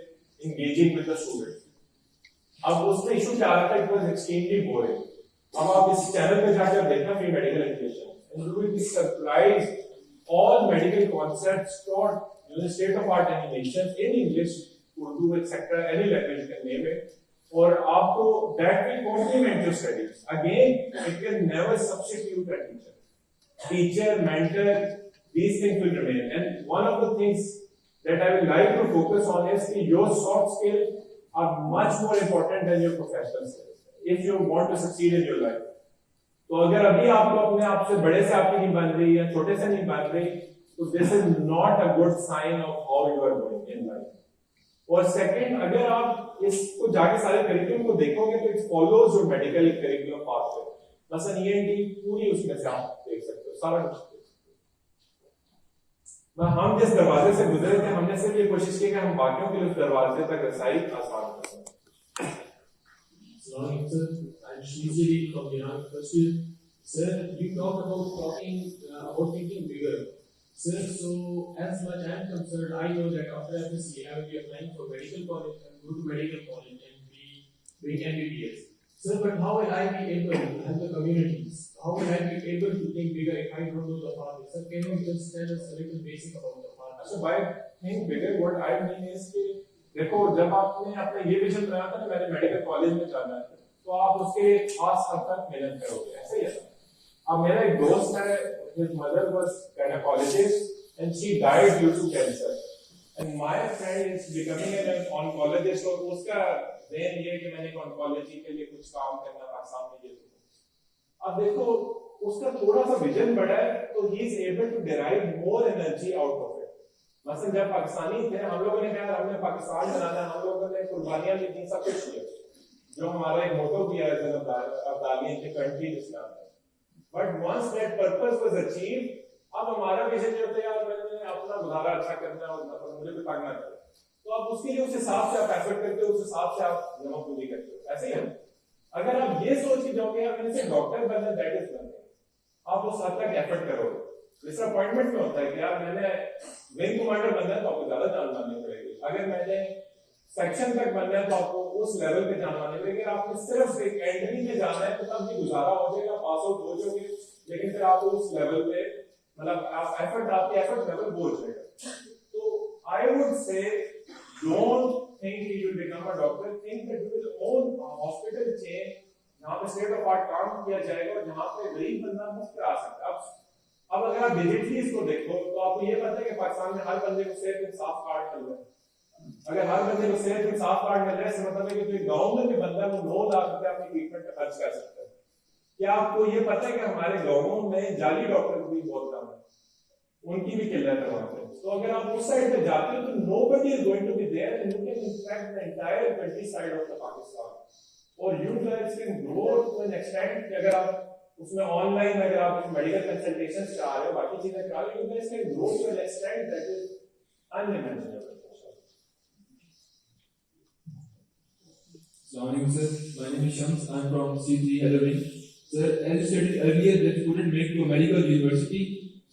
engaging with the student. अब उसमें इशू क्या आता है, it was extremely boring. अब आप इस चैनल पे जाकर देखना free medical education, and you will be surprised. All medical concepts taught in the state of art animation in English, Urdu, etc., any language you can name it, or आपको that will complement your studies. Again, it will never substitute a teacher. Teacher, mentor, these things will remain. And one of the things that I would like to focus on is that your soft skills are much more important than your professional skills if you want to succeed in your life. तो अगर अभी आपको अपने आप से बड़े से आपकी नहीं बन रही या छोटे से नहीं बन रही, तो this is not a good sign of how you are going in life. और सेकंड, अगर आप इसको जाके सारे करिकुलम को देखोगे तो it follows your medical curriculum pathway. मसलन ईएनटी पूरी उसमें से आप देख सकते हो, सारा कुछ. हम जिस दरवाजे से गुजरे थे, हमने सिर्फ ये कोशिश की कि हम बाकियों के लिए उस दरवाजे तक रसाई आसान कर सकें.
I'm usually from Iran. First, sir, you talked about thinking bigger. Sir, so as much I am concerned, I know that after FSC, I will be applying for medical college and go to medical college and be doing MBBS. Sir, but how will I be able to help the communities? How will I be able to think bigger if I don't know the path? Sir, can you just tell us a little basic about the path?
So by think bigger, what I mean is कि देखो, जब आपने अपना ये vision बनाया था ना, मैंने मेडिकल कॉलेज में जाना है, तो आप उसके लिए खास हद तक मेहनत करोगे, ऐसे ही है. अब मेरा एक दोस्त है, his mother was gynecologist and she died due to cancer, and my friend is becoming an oncologist. और उसका ज़हन ये कि मैंने ऑन्कोलॉजी के लिए कुछ काम करना पाकिस्तान में, ये तो. अब देखो, उसका थोड़ा सा विजन बड़ा है, तो he is able to derive more energy out of it. मसलन जब पाकिस्तानी थे, हम लोगों ने कहा हमने पाकिस्तान बनाना है, हम लोगों ने कुर्बानियां दी, सब कुछ किया, जो हमारा एक मोटो भी है, अब्दालियन की country Islam. But once that purpose was achieve, अब हमारा विजन ये होता है यार मैंने अपना गुजारा अच्छा करना है और मुझे भी भागना है, तो अब उसके लिए उस हिसाब से आप एफर्ट करते हो, उस हिसाब से आप जमा पूरी करते हो, ऐसे ही है. अगर आप ये सोच के जाओगे यार मैंने सिर्फ डॉक्टर बनना, दैट इज नथिंग, आप उस हद तक एफर्ट करोगे. जिस अपॉइंटमेंट में होता है कि यार मैंने विंग कमांडर बनना है, तो आपको ज्यादा जान माननी पड़ेगी. अगर मैंने सेक्शन तक बनना है, तो आपको उस लेवल पे जाना माननी पड़ेगी. अगर आपने सिर्फ एक एंट्री में जाना है, तो तब भी गुजारा हो जाएगा, पास आउट हो जाओगे, लेकिन फिर आप उस लेवल पे, मतलब आप एफर्ट, आपके एफर्ट लेवल वो हो जाएगा. तो I would say don't think you will become a doctor, think that you will own hospital chain जहां पे स्टेट ऑफ आर्ट काम किया जाएगा और जहां पे गरीब बंदा मुफ्त आ सकता है. अब अगर आप डिजिटली इसको देखो, तो आपको ये पता है कि पाकिस्तान में हर बंदे को सेहत इंसाफ कार्ड मिल रहा है. अगर हर बंदे को सेहत इंसाफ कार्ड मिल रहा है, इसका मतलब है कि गांव में भी बंदा वो 9 लाख रुपए अपनी ट्रीटमेंट पे खर्च कर सकता है. क्या आपको ये पता है कि हमारे गांवों में जाली डॉक्टर भी बहुत कम है, उनकी भी किल्लत है वहां पे. तो अगर आप उस साइड पे जाते हो, तो nobody is going to be there and you can impact the entire countryside of the Pakistan, और you guys can grow to an extent कि अगर आप उसमें ऑनलाइन, अगर आप मेडिकल कंसल्टेशंस चाह रहे हो, बाकी चीजें चाह रहे हो, you guys can grow to an extent that is unimaginable.
Assalamualaikum sir, my name is Shams. I am from C3 Halloween. Sir, as you stated earlier that you couldn't make to a medical university,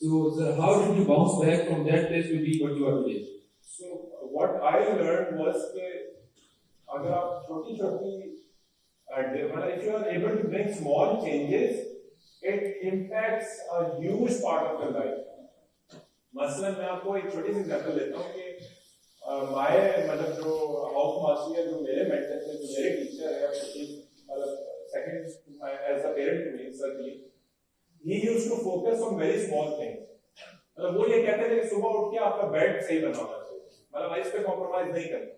so sir, how did you bounce back from that place to be what you are today?
So what I learned was कि अगर आप छोटी-छोटी, if you are able to bring small changes, it impacts a huge part of your life. मसलन मैं आपको एक छोटी सी example देता हूँ कि मतलब जो हाउस मास्टर है, जो मेरे मेंटर थे, जो मेरे टीचर है, मतलब second as a parent to me certainly, he used to focus on very small things. मतलब वो ये कहते थे कि सुबह उठ के आपका बेड सही बना होना चाहिए, मतलब इस पे कॉम्प्रोमाइज नहीं करना.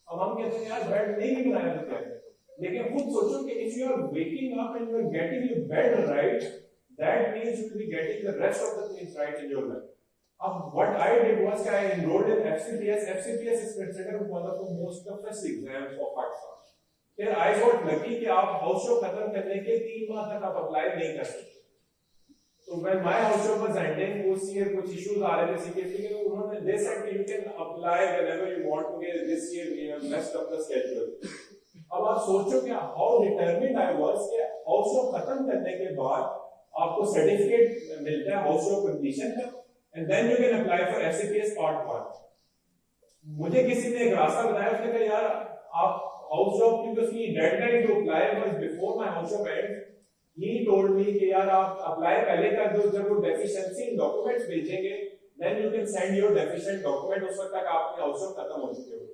अब हम कहते हैं यार बेड नहीं भी बनाया तो क्या है, लेकिन खुद सोचो कि if you are waking up and you are getting your bed right, that means you will be getting the rest of the things right in your life. What I did was I enrolled in FCPS. FCPS is considered one of the most toughest exams of Pakistan. Then I got lucky कि आप house show खत्म करने के 3 माह तक आप apply नहीं कर सकते. So when my house job was ending, उस year कुछ issues आ रहे थे CPSC के, तो उन्होंने they said you can apply whenever you want to get this year we have messed up the schedule. अब आप सोचो क्या how determined I was कि house job खत्म करने के बाद आपको certificate मिलता है house job completion का, and then you can apply for SCPS part 1. मुझे किसी ने एक रास्ता बताया, उसने कहा यार आप हाउस जॉब की उसकी deadline to apply was before my house job and he told me कि यार आप अप्लाई पहले कर दो, जब वो डेफिशिएंसी डॉक्यूमेंट्स भेजेंगे then you can send your deficient document, उस वक्त तक आपकी हाउस जॉब खत्म हो चुकी होगी.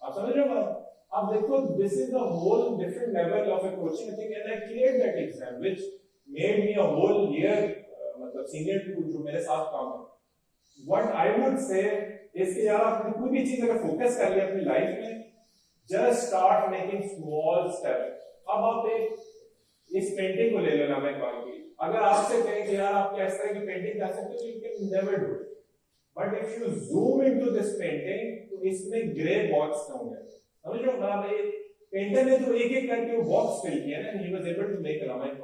आप समझ रहे हो बात? अब देखो this is the whole different level of approaching I think, and I cleared that exam which made me a whole year मतलब सीनियर टू जो मेरे साथ काम है. व्हाट आई वुड से इसके यार आपने कोई भी चीज अगर फोकस कर लिया अपनी लाइफ में, just start making small step. अब आप एक इस पेंटिंग को ले लेना, मैं कहूंगी अगर आपसे कहें कि यार आप क्या इस तरह की पेंटिंग कर सकते हो, you can never do it. But if you zoom into this painting, तो इसमें ग्रे बॉक्स होंगे. समझ रहे हो? मतलब पेंटर ने तो एक एक करके वो बॉक्स फिल किया ना, he was able to make a Ramayana.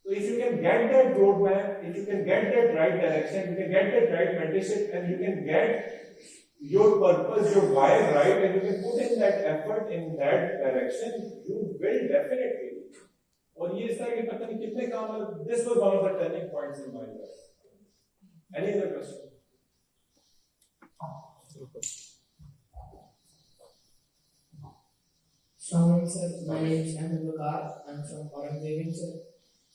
So if you can get that roadmap, if you can get that right direction, you can get that right mentorship, and you can get your purpose, your why right, and you can put in that effort in that direction, you will definitely. और ये इस तरह के पता नहीं कितने काम है. This was one of the turning points in my life. Any other question?
Assalamualaikum sir, my name is Ahmed Bakar. I'm from Aurangzeb, sir.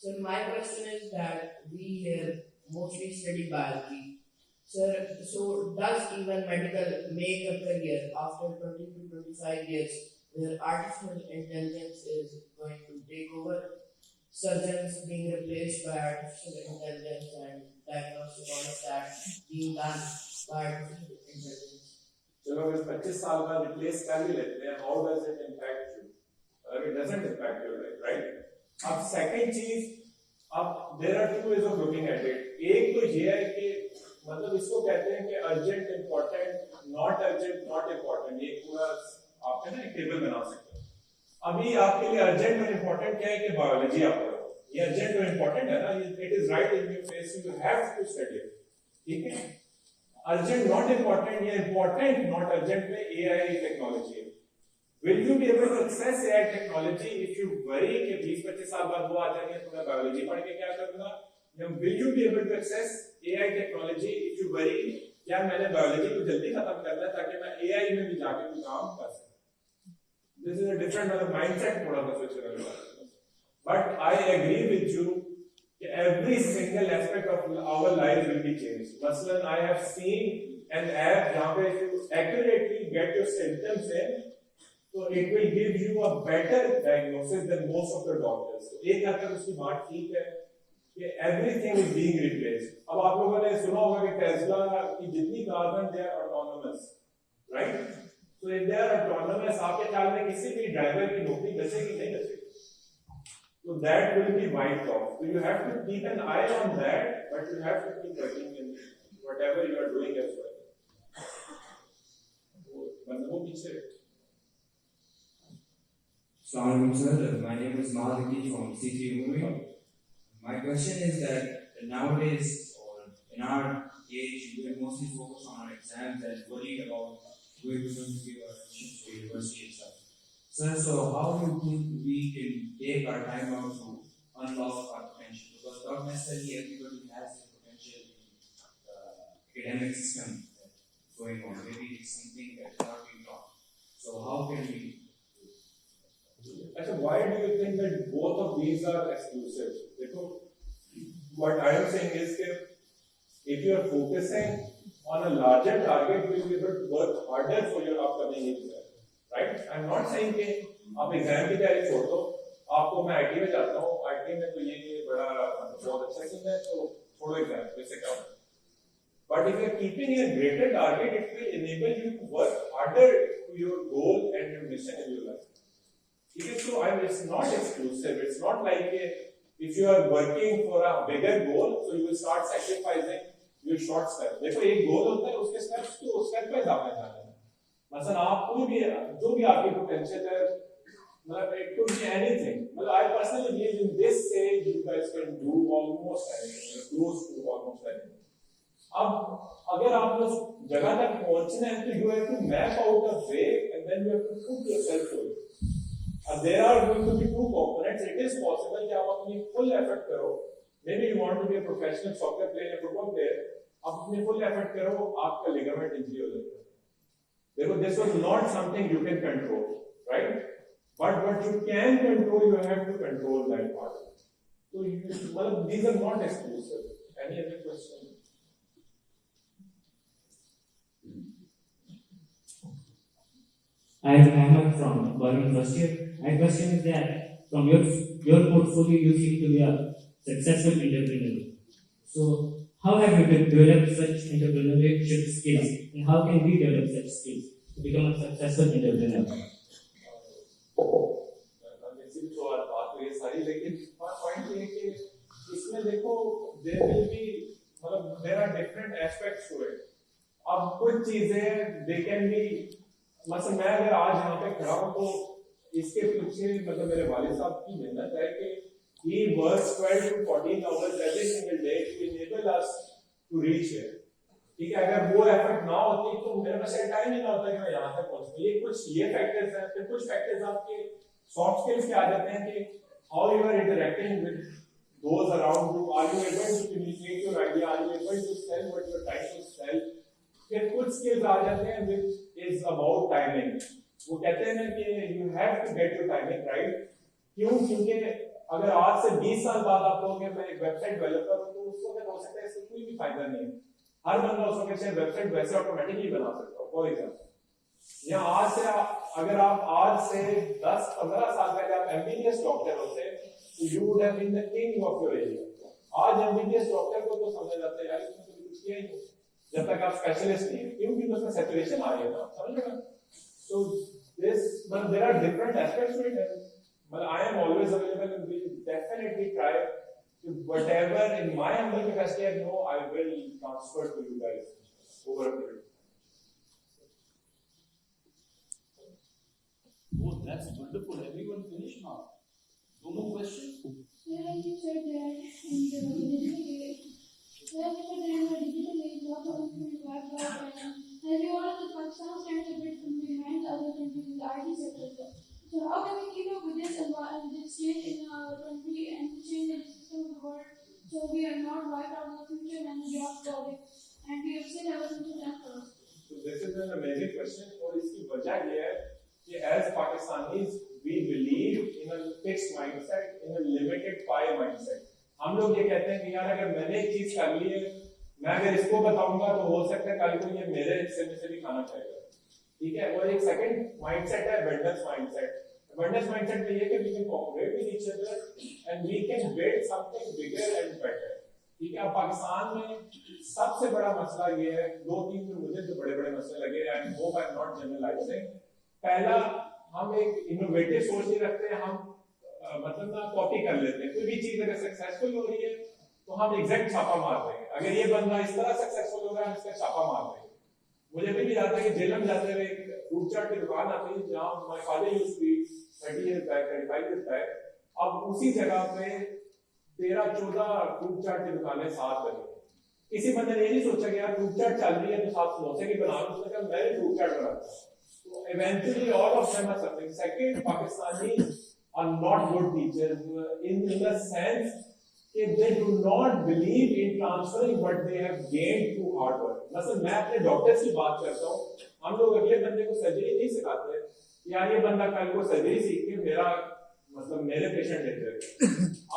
So my question is that we here mostly study biology. Sir, so does even medical make a career after 20 to 25 years where artificial intelligence is going to take over? Surgeons being replaced by artificial intelligence and diagnostic all of that being done by artificial intelligence.
चलो अगर 25 साल बाद replace कर ही लेते हैं, how does it impact you? It doesn't impact your life, right? अब second चीज, अब there are two ways of looking at it. एक तो ये है कि मतलब इसको कहते हैं कि urgent, important, not urgent, not important. ये पूरा आप ना एक टेबल बना सकते हैं. अभी आपके लिए अर्जेंट और इंपॉर्टेंट क्या है कि बायोलॉजी आप पढ़ो. ये अर्जेंट और इंपॉर्टेंट है ना, it is right in your face, you have to study. ठीक है? अर्जेंट नॉट इंपॉर्टेंट या इंपॉर्टेंट नॉट अर्जेंट में एआई टेक्नोलॉजी है. Will you be able to access AI technology if you worry कि 20-25 साल बाद वो आ जाएंगे तो मैं बायोलॉजी पढ़ के क्या करूंगा? या will you be able to access AI technology if you worry क्या मैंने बायोलॉजी को जल्दी खत्म करना है ताकि मैं AI में भी जाके कोई काम कर सकूं? This is a different मतलब mindset थोड़ा सा switch करना है. But I agree with you कि every single aspect of our lives will be changed. मसलन I have seen an app जहाँ पे if you accurately get your symptoms in, so it will give you a better diagnosis than most of the doctors. So एक हद तक उसकी बात ठीक है कि everything is being replaced. अब आप लोगों ने सुना होगा कि टेस्ला की जितनी cars they are autonomous, right? So if they are autonomous, आपके ख्याल में किसी भी ड्राइवर की नौकरी बचेगी नहीं बचेगी? So that will be wiped off. So you have to keep an eye on that, but you have to keep working in whatever you are doing as well. मतलब वो पीछे.
Assalamualaikum sir, my name is Maliki from C3 Movie. My question is that nowadays, or in our age, we are mostly focused on our exams and worried about where we're going to give our admissions to university and stuff. Sir, so how do you think we can take our time out to unlock our potential? Because not necessarily everybody has the potential in the academic system that's going on. Maybe it's something that's not being taught. So how can we?
अच्छा, why do you think that both of these are exclusive? देखो, what I am saying is that if you are focusing on a larger target, you will be able to work harder for your upcoming exam, right? I am not saying कि आप exam की तैयारी छोड़ दो. आपको मैं IT में जाता हूँ, IT में तो ये बड़ा बहुत अच्छा सीन है, तो छोड़ो exam, वैसे क्या होगा? But if you are keeping a greater target, it will enable you to work harder to your goal and your mission in your life. So it's not exclusive. It's not like if you are working for a bigger goal, so you will start sacrificing your short steps. देखो एक goal होता है, उसके steps तो step by step जाना है. मतलब आप कोई भी जो भी आपकी potential है, मतलब it could be anything. मतलब I personally believe in this stage you guys can do almost anything. close to almost anything. अब अगर आप उस जगह तक पहुंचना है तो you have to map out a way and then you have to put yourself to it. There are going to be two components. It is possible कि आप अपनी full effort करो. Maybe you want to be a professional soccer player या football player. आप अपनी full effort करो, आपका ligament injury हो जाएगा. देखो, this was not something you can control, right? But what you can control, you have to control that part. So well, these are not exclusive. Any other question?
I am Ahmed from Government First Year. My question is that from your portfolio, you seem to be a successful entrepreneur. So, how have you developed such entrepreneurship skills, and how can we develop such skills to become a successful entrepreneur?
लेकिन point ये कि इसमें देखो there will be मतलब there are different aspects to it. अब कुछ चीजें they can be मतलब मैं अगर आज यहाँ पे खड़ा हूँ तो इसके पीछे मतलब मेरे वालिद साहब की मेहनत है कि he works 12 to 14 hours every single day to enable us to reach here. ठीक है, अगर वो एफर्ट ना होती तो मेरे पास टाइम ही ना होता कि मैं यहाँ तक पहुँचूं. ये कुछ फैक्टर्स हैं. फिर कुछ फैक्टर्स आपके सॉफ्ट स्किल्स के आ जाते हैं कि how you are interacting with those around you. Are you able to communicate your idea? Are you able to sell what you are trying to sell? फिर कुछ skills आ जाते हैं which is about timing. वो कहते हैं ना कि you have to get your timing right. क्यों? क्योंकि अगर आज से 20 साल बाद आप लोग मैं एक वेबसाइट डेवलपर हूँ तो उस वक्त हो सकता है इससे कोई भी फायदा नहीं है. हर बंदा उस वक्त से वेबसाइट वैसे ऑटोमेटिकली बना सकता है. फॉर एग्जाम्पल या आज से अगर आप आज से 10-15 साल पहले आप एमबीबीएस डॉक्टर होते तो you would have been the king of your area. आज एमबीबीएस डॉक्टर को तो समझा जाता है यार इसमें तो कुछ किया ही नहीं जब तक आप स्पेशलिस्ट नहीं है. क्यों? क्योंकि उसमें सैचुरेशन आ रही है ना. समझ रहे हो? So this but there are different aspects to it. But I am always available and will definitely try to whatever in my humble capacity I know I will transfer to you guys over a period.
Oh, that's wonderful. Everyone finished now. No more questions?
Yeah, like you said that in the digital age, lot of people web and as you all know, Pakistan stands a bit behind other countries in the IT sector. So how can we keep up with this change in our country and change the system of the world so we are not wiped out in the future and the jobs falling and we have still have a future time for us?
So this is an amazing question और इसकी वजह ये है कि as Pakistanis we believe in a fixed mindset, in a limited pie mindset. हम लोग ये कहते हैं कि यार अगर मैंने एक चीज कर ली है मैं अगर इसको बताऊंगा तो हो सकता है कल को ये मेरे हिस्से में से भी खाना चाहेगा. ठीक है. और एक सेकंड माइंडसेट है वेंडर्स माइंडसेट. वेंडर्स माइंडसेट में ये कि we can cooperate with each other and we can build something bigger and better. ठीक है. अब पाकिस्तान में सबसे बड़ा मसला ये है, 2-3 में मुझे जो बड़े-बड़े मसले लगे, I hope I am not generalising. पहला, हम एक इनोवेटिव सोच नहीं रखते. हम मतलब ना कॉपी कर लेते हैं. कोई भी चीज अगर सक्सेसफुल हो रही है तो हम एग्जैक्ट छापा मार देंगे. अगर ये बंदा इस तरह सक्सेसफुल हो रहा है हम इसका छापा मार देंगे. मुझे अभी भी याद है कि जेलम जाते हुए एक फ्रूट चाट की दुकान आती है जहाँ my father used to eat 30 years back, 35 years back. अब उसी जगह पे 13-14 फ्रूट चाट की दुकानें साथ बनी. किसी बंदे ने ये नहीं सोचा कि यार फ्रूट चाट चल रही है तो साथ समोसे की बना लो. उसने कहा मैं भी फ्रूट चाट बनाता हूँ. So eventually all of them are suffering. Second, Pakistanis are not good teachers in the sense that they do not believe in transferring what they have gained through hard work. मतलब मैं अपने doctors की बात करता हूँ. हम लोग अगले बंदे को सर्जरी नहीं सिखाते यार ये बंदा कल को सर्जरी सीख के मेरा मतलब मेरे पेशेंट ले जाएगा.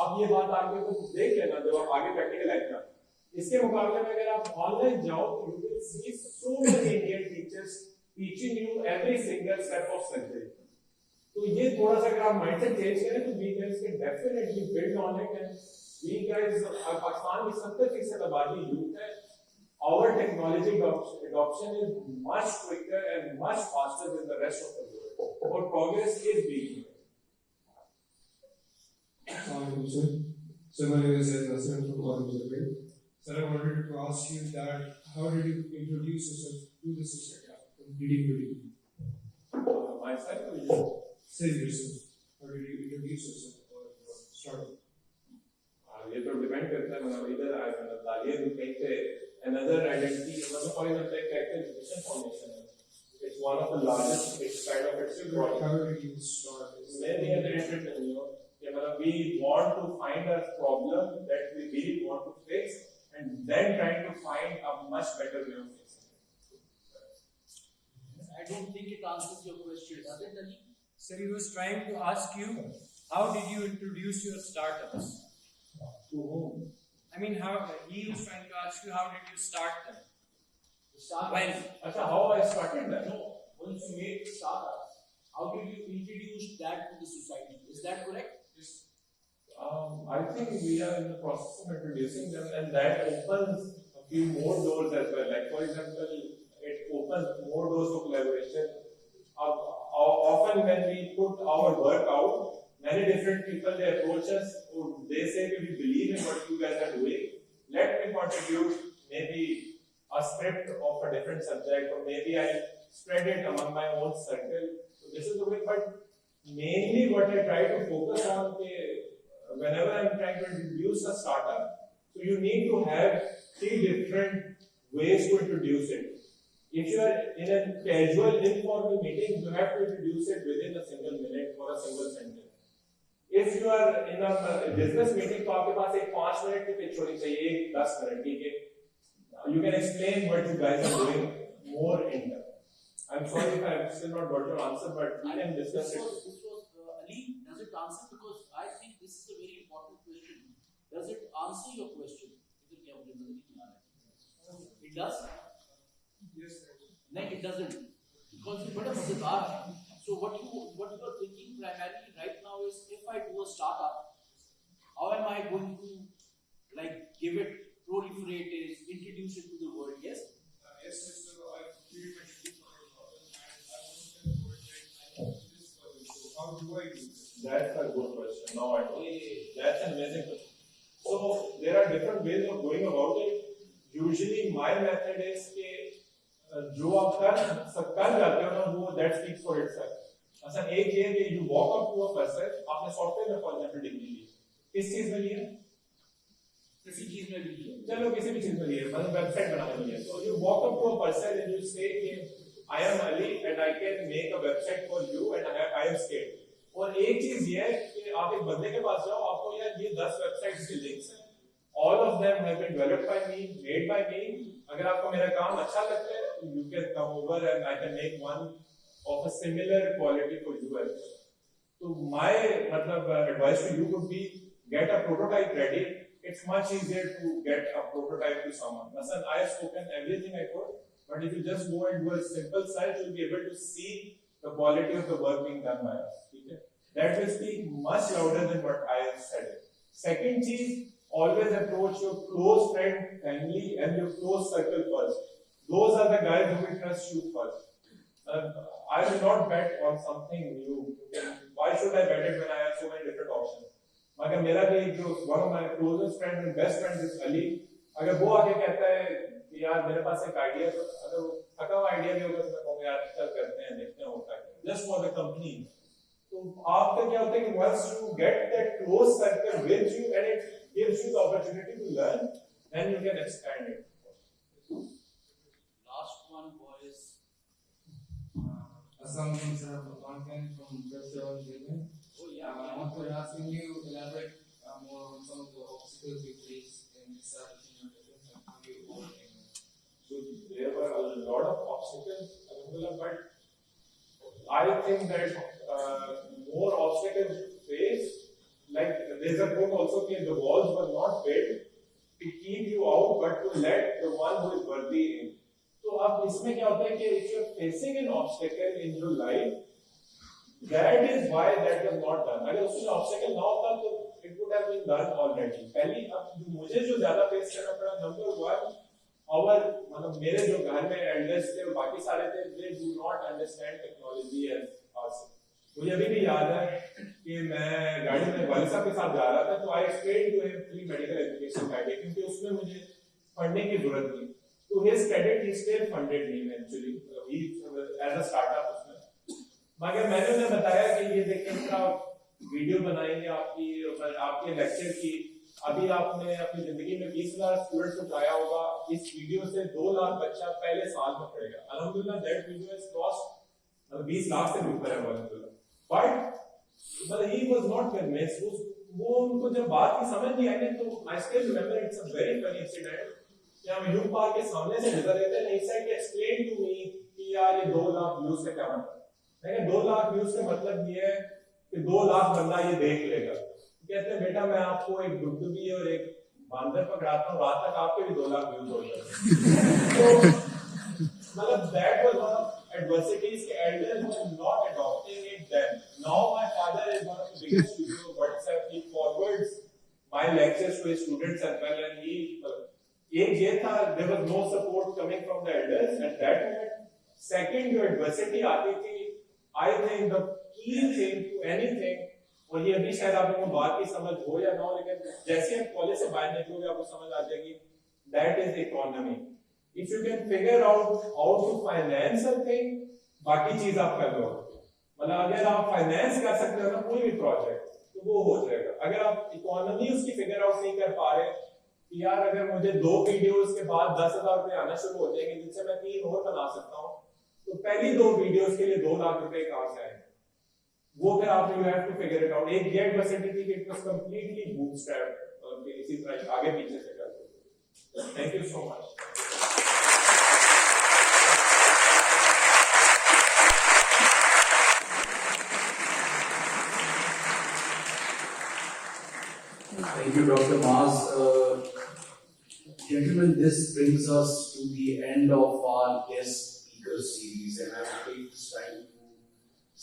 आप ये बात आगे तो देख लेना जब आप आगे प्रैक्टिकल लाइफ में. इसके मुकाबले में अगर आप ऑनलाइन जाओ तो you will see so many Indian teachers teaching you every single step of surgery. तो ये थोड़ा सा अगर आप माइंडसेट चेंज करें तो we guys can definitely build on it. And we guys Pakistan की 70% आबादी यूथ है. Our technology adoption is much quicker and much faster than the rest of the world. Our progress is being made.
Sir. So my name is Nasir from Guadalajara. Sir, I wanted to ask you that how did you introduce yourself to the society from reading to reading?
Myself or you?
Say yourself. How did you introduce yourself or start?
ये तो depend करता है मतलब इधर मतलब डालिए तो कहीं पे another identity मतलब for example एक character education foundation है, it's one of the largest, it's kind of its project.
How did you start this?
Maybe a little bit new. We want to find a problem that we really want to fix and then trying to find a much better way of fixing it.
I don't think it answers your question, does it, Ali?
Sir, he was trying to ask you, how did you introduce your startups?
To whom?
I mean, he was trying to ask you, how did you start them?
When?
Achha, how I started that?
No, once you made startups, how did you introduce that to the society? Is that correct?
I think we are in the process of introducing them, and that opens a few more doors as well. Like for example, it opens more doors of collaboration. Often when we put our work out, many different people they approach us. They say we believe in what you guys are doing. Let me contribute maybe a script of a different subject, or maybe I spread it among my own circle. So this is the way. But mainly what I try to focus on whenever I'm trying to introduce a startup, so you need to have 3 different ways to introduce it. If you are in a casual, informal meeting, you have to introduce it within a single minute or a single sentence. If you are in a business meeting, तो आपके पास एक 5 minute की pitch होनी चाहिए, 10 minute, ठीक है? You can explain what you guys are doing more in depth. I'm sorry if I've still not got your answer, but we can discuss it.
This was Ali, does it answer? Because I think this is a very important question. Does it answer your question? It does?
Yes, sir.
No, it doesn't. Because it's a bizarre. So what you are thinking primarily right now is, if I do a startup, how am I going to give it, proliferate it, introduce it to the world? Yes?
Yes, sir. I pretty much do for your problem, and I want to tell the world that I want this for you. So how do I do this?
That's a good question. Now I know. That's an amazing question. So there are different ways of going about it. Usually my method is कि जो आप कर जाते हो ना वो that speaks for itself. अच्छा एक ये कि you walk up to a person, आपने सॉफ्टवेयर में फॉर एग्जांपल डिग्री ली, किस चीज में ली है?
किसी चीज में भी लिया,
चलो किसी भी चीज में ली है, मतलब वेबसाइट बनाने में ली है. So you walk up to a person and you say कि I am Ali and I can make a website for you and I am scared. और एक चीज ये है कि आप एक बंदे के पास जाओ, आपको यार ये 10 वेबसाइट्स के लिंक्स हैं, all of them have been developed by me, made by me. अगर आपको मेरा काम अच्छा लगता है, you can come over and I can make one of a similar quality for you as well. So my advice to you would be get a prototype ready. It's much easier to get a prototype to someone. Listen, I have spoken everything I could, but if you just go and do a simple site, you'll be able to see the quality of the work being done by us. Okay? That will speak much louder than what I have said. Second thing, always approach your close friend, family, and your close circle first. Those are the guys who will trust you first. I will not bet on something new. Why should I bet it when I have so many different options? मगर मेरा भी जो one of my closest friends and best friends is Ali. अगर वो आके कहता है कि यार मेरे पास एक आइडिया, तो अगर वो थका हुआ आइडिया भी होगा तो मैं कहूँगा यार चल करते हैं, देखते हैं होता है. Just for the company. तो आपका क्या होता है कि once you get that close circle with you and it gives you the opportunity to learn, then you can expand it.
last one was
Assalamualaikum sir, Mohan from Festival Living.
oh yeah,
I want to ask you to elaborate more on some of the obstacles you face in establishing your business and how you overcame it.
So there were a lot of obstacles, but I think that more obstacles you face, like there's a quote also that the walls were not built to keep you out, but to let the one who is worthy in. तो अब इसमें क्या होता है कि if you are facing an obstacle in your life, that is why that was not done. अगर उसमें obstacle ना होता तो it would have been done already. पहली अब मुझे जो ज़्यादा face करना पड़ा, number one, मतलब मेरे जो घर में elders थे और बाकी सारे थे, they do not understand technology as us. मुझे अभी भी याद है कि मैं गाड़ी में वालिद साहब के साथ जा रहा था, तो I explained to him free medical education का idea, क्योंकि उसमें मुझे पढ़ने की जरूरत थी. To his credit, he still funded me eventually. He as a startup उसमें. मगर मैंने उन्हें बताया कि ये देखिए इसका वीडियो बनाएंगे आपकी लेक्चर की, अभी आपने अपनी जिंदगी में 20,000 स्टूडेंट्स उठाया होगा, इस वीडियो से 2 लाख बच्चा पहले साल में पढ़ेगा। अल्हम्दुलिल्लाह that video is crossed 20 lakh से भी ऊपर है अल्हम्दुलिल्लाह। But he was not convinced, वो उनको जब बात की समझ नहीं आई तो I still remember it's a very funny incident कि हम यूथ पार्क के सामने से गुजर रहे थे and he said explain to me कि यार ये 2 लाख व्यूज का क्या मतलब है। मैंने 2 लाख व्यूज का मतलब ये है कि 2 लाख बंदा ये देख लेगा। कहते हैं बेटा मैं आपको एक डुगडुगी और एक बांदर पकड़ाता हूँ, रात तक आपके भी 2 लाख व्यूज हो जाएंगे। तो मतलब that was one of adversities के elders were not adopting it then. Now my father is one of the biggest users of WhatsApp. He forwards my lectures to his students as well, and he एक ये था there was no support coming from the elders at that moment. Second जो adversity आती थी, I think the key thing to anything, और ये अभी शायद आप लोगों को बात की समझ हो या ना हो, लेकिन जैसे हम कॉलेज से बाहर निकलोगे आपको समझ आ जाएगी, that is economy. If you can figure out how to finance something, बाकी चीज आप कर लो। मतलब अगर आप फाइनेंस कर सकते हो ना कोई भी प्रोजेक्ट तो वो हो जाएगा। अगर आप इकोनॉमी उसकी फिगर आउट नहीं कर पा रहे कि यार अगर मुझे 2 वीडियोस के बाद 10,000 रुपए आना शुरू हो जाएंगे जिनसे मैं 3 और बना सकता हूँ, तो पहली 2 वीडियोस के लिए 2 लाख रुपए कहां से आएंगे, वो फिर आप you have to figure it out. एक ये एडवर्सिटी थी कि इट वाज कंप्लीटली बूटस्ट्रैप्ड और इसी तरह आगे पीछे से कर सकते। Thank you so much.
Thank you, Dr. Maas. Gentlemen, this brings us to the end of our guest speaker series, and I will take this time to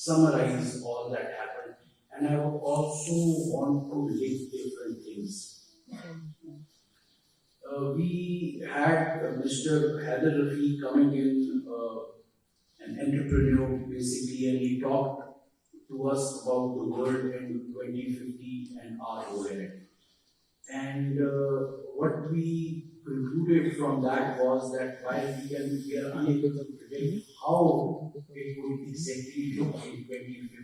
summarize all that happened, and I would also want to link different things. We had Mr. Haider Rafi coming in, an entrepreneur basically, and he talked to us about the world in 2050 and our role in it. And what we concluded from that was that while we are unable to predict how it would exactly look in 2050,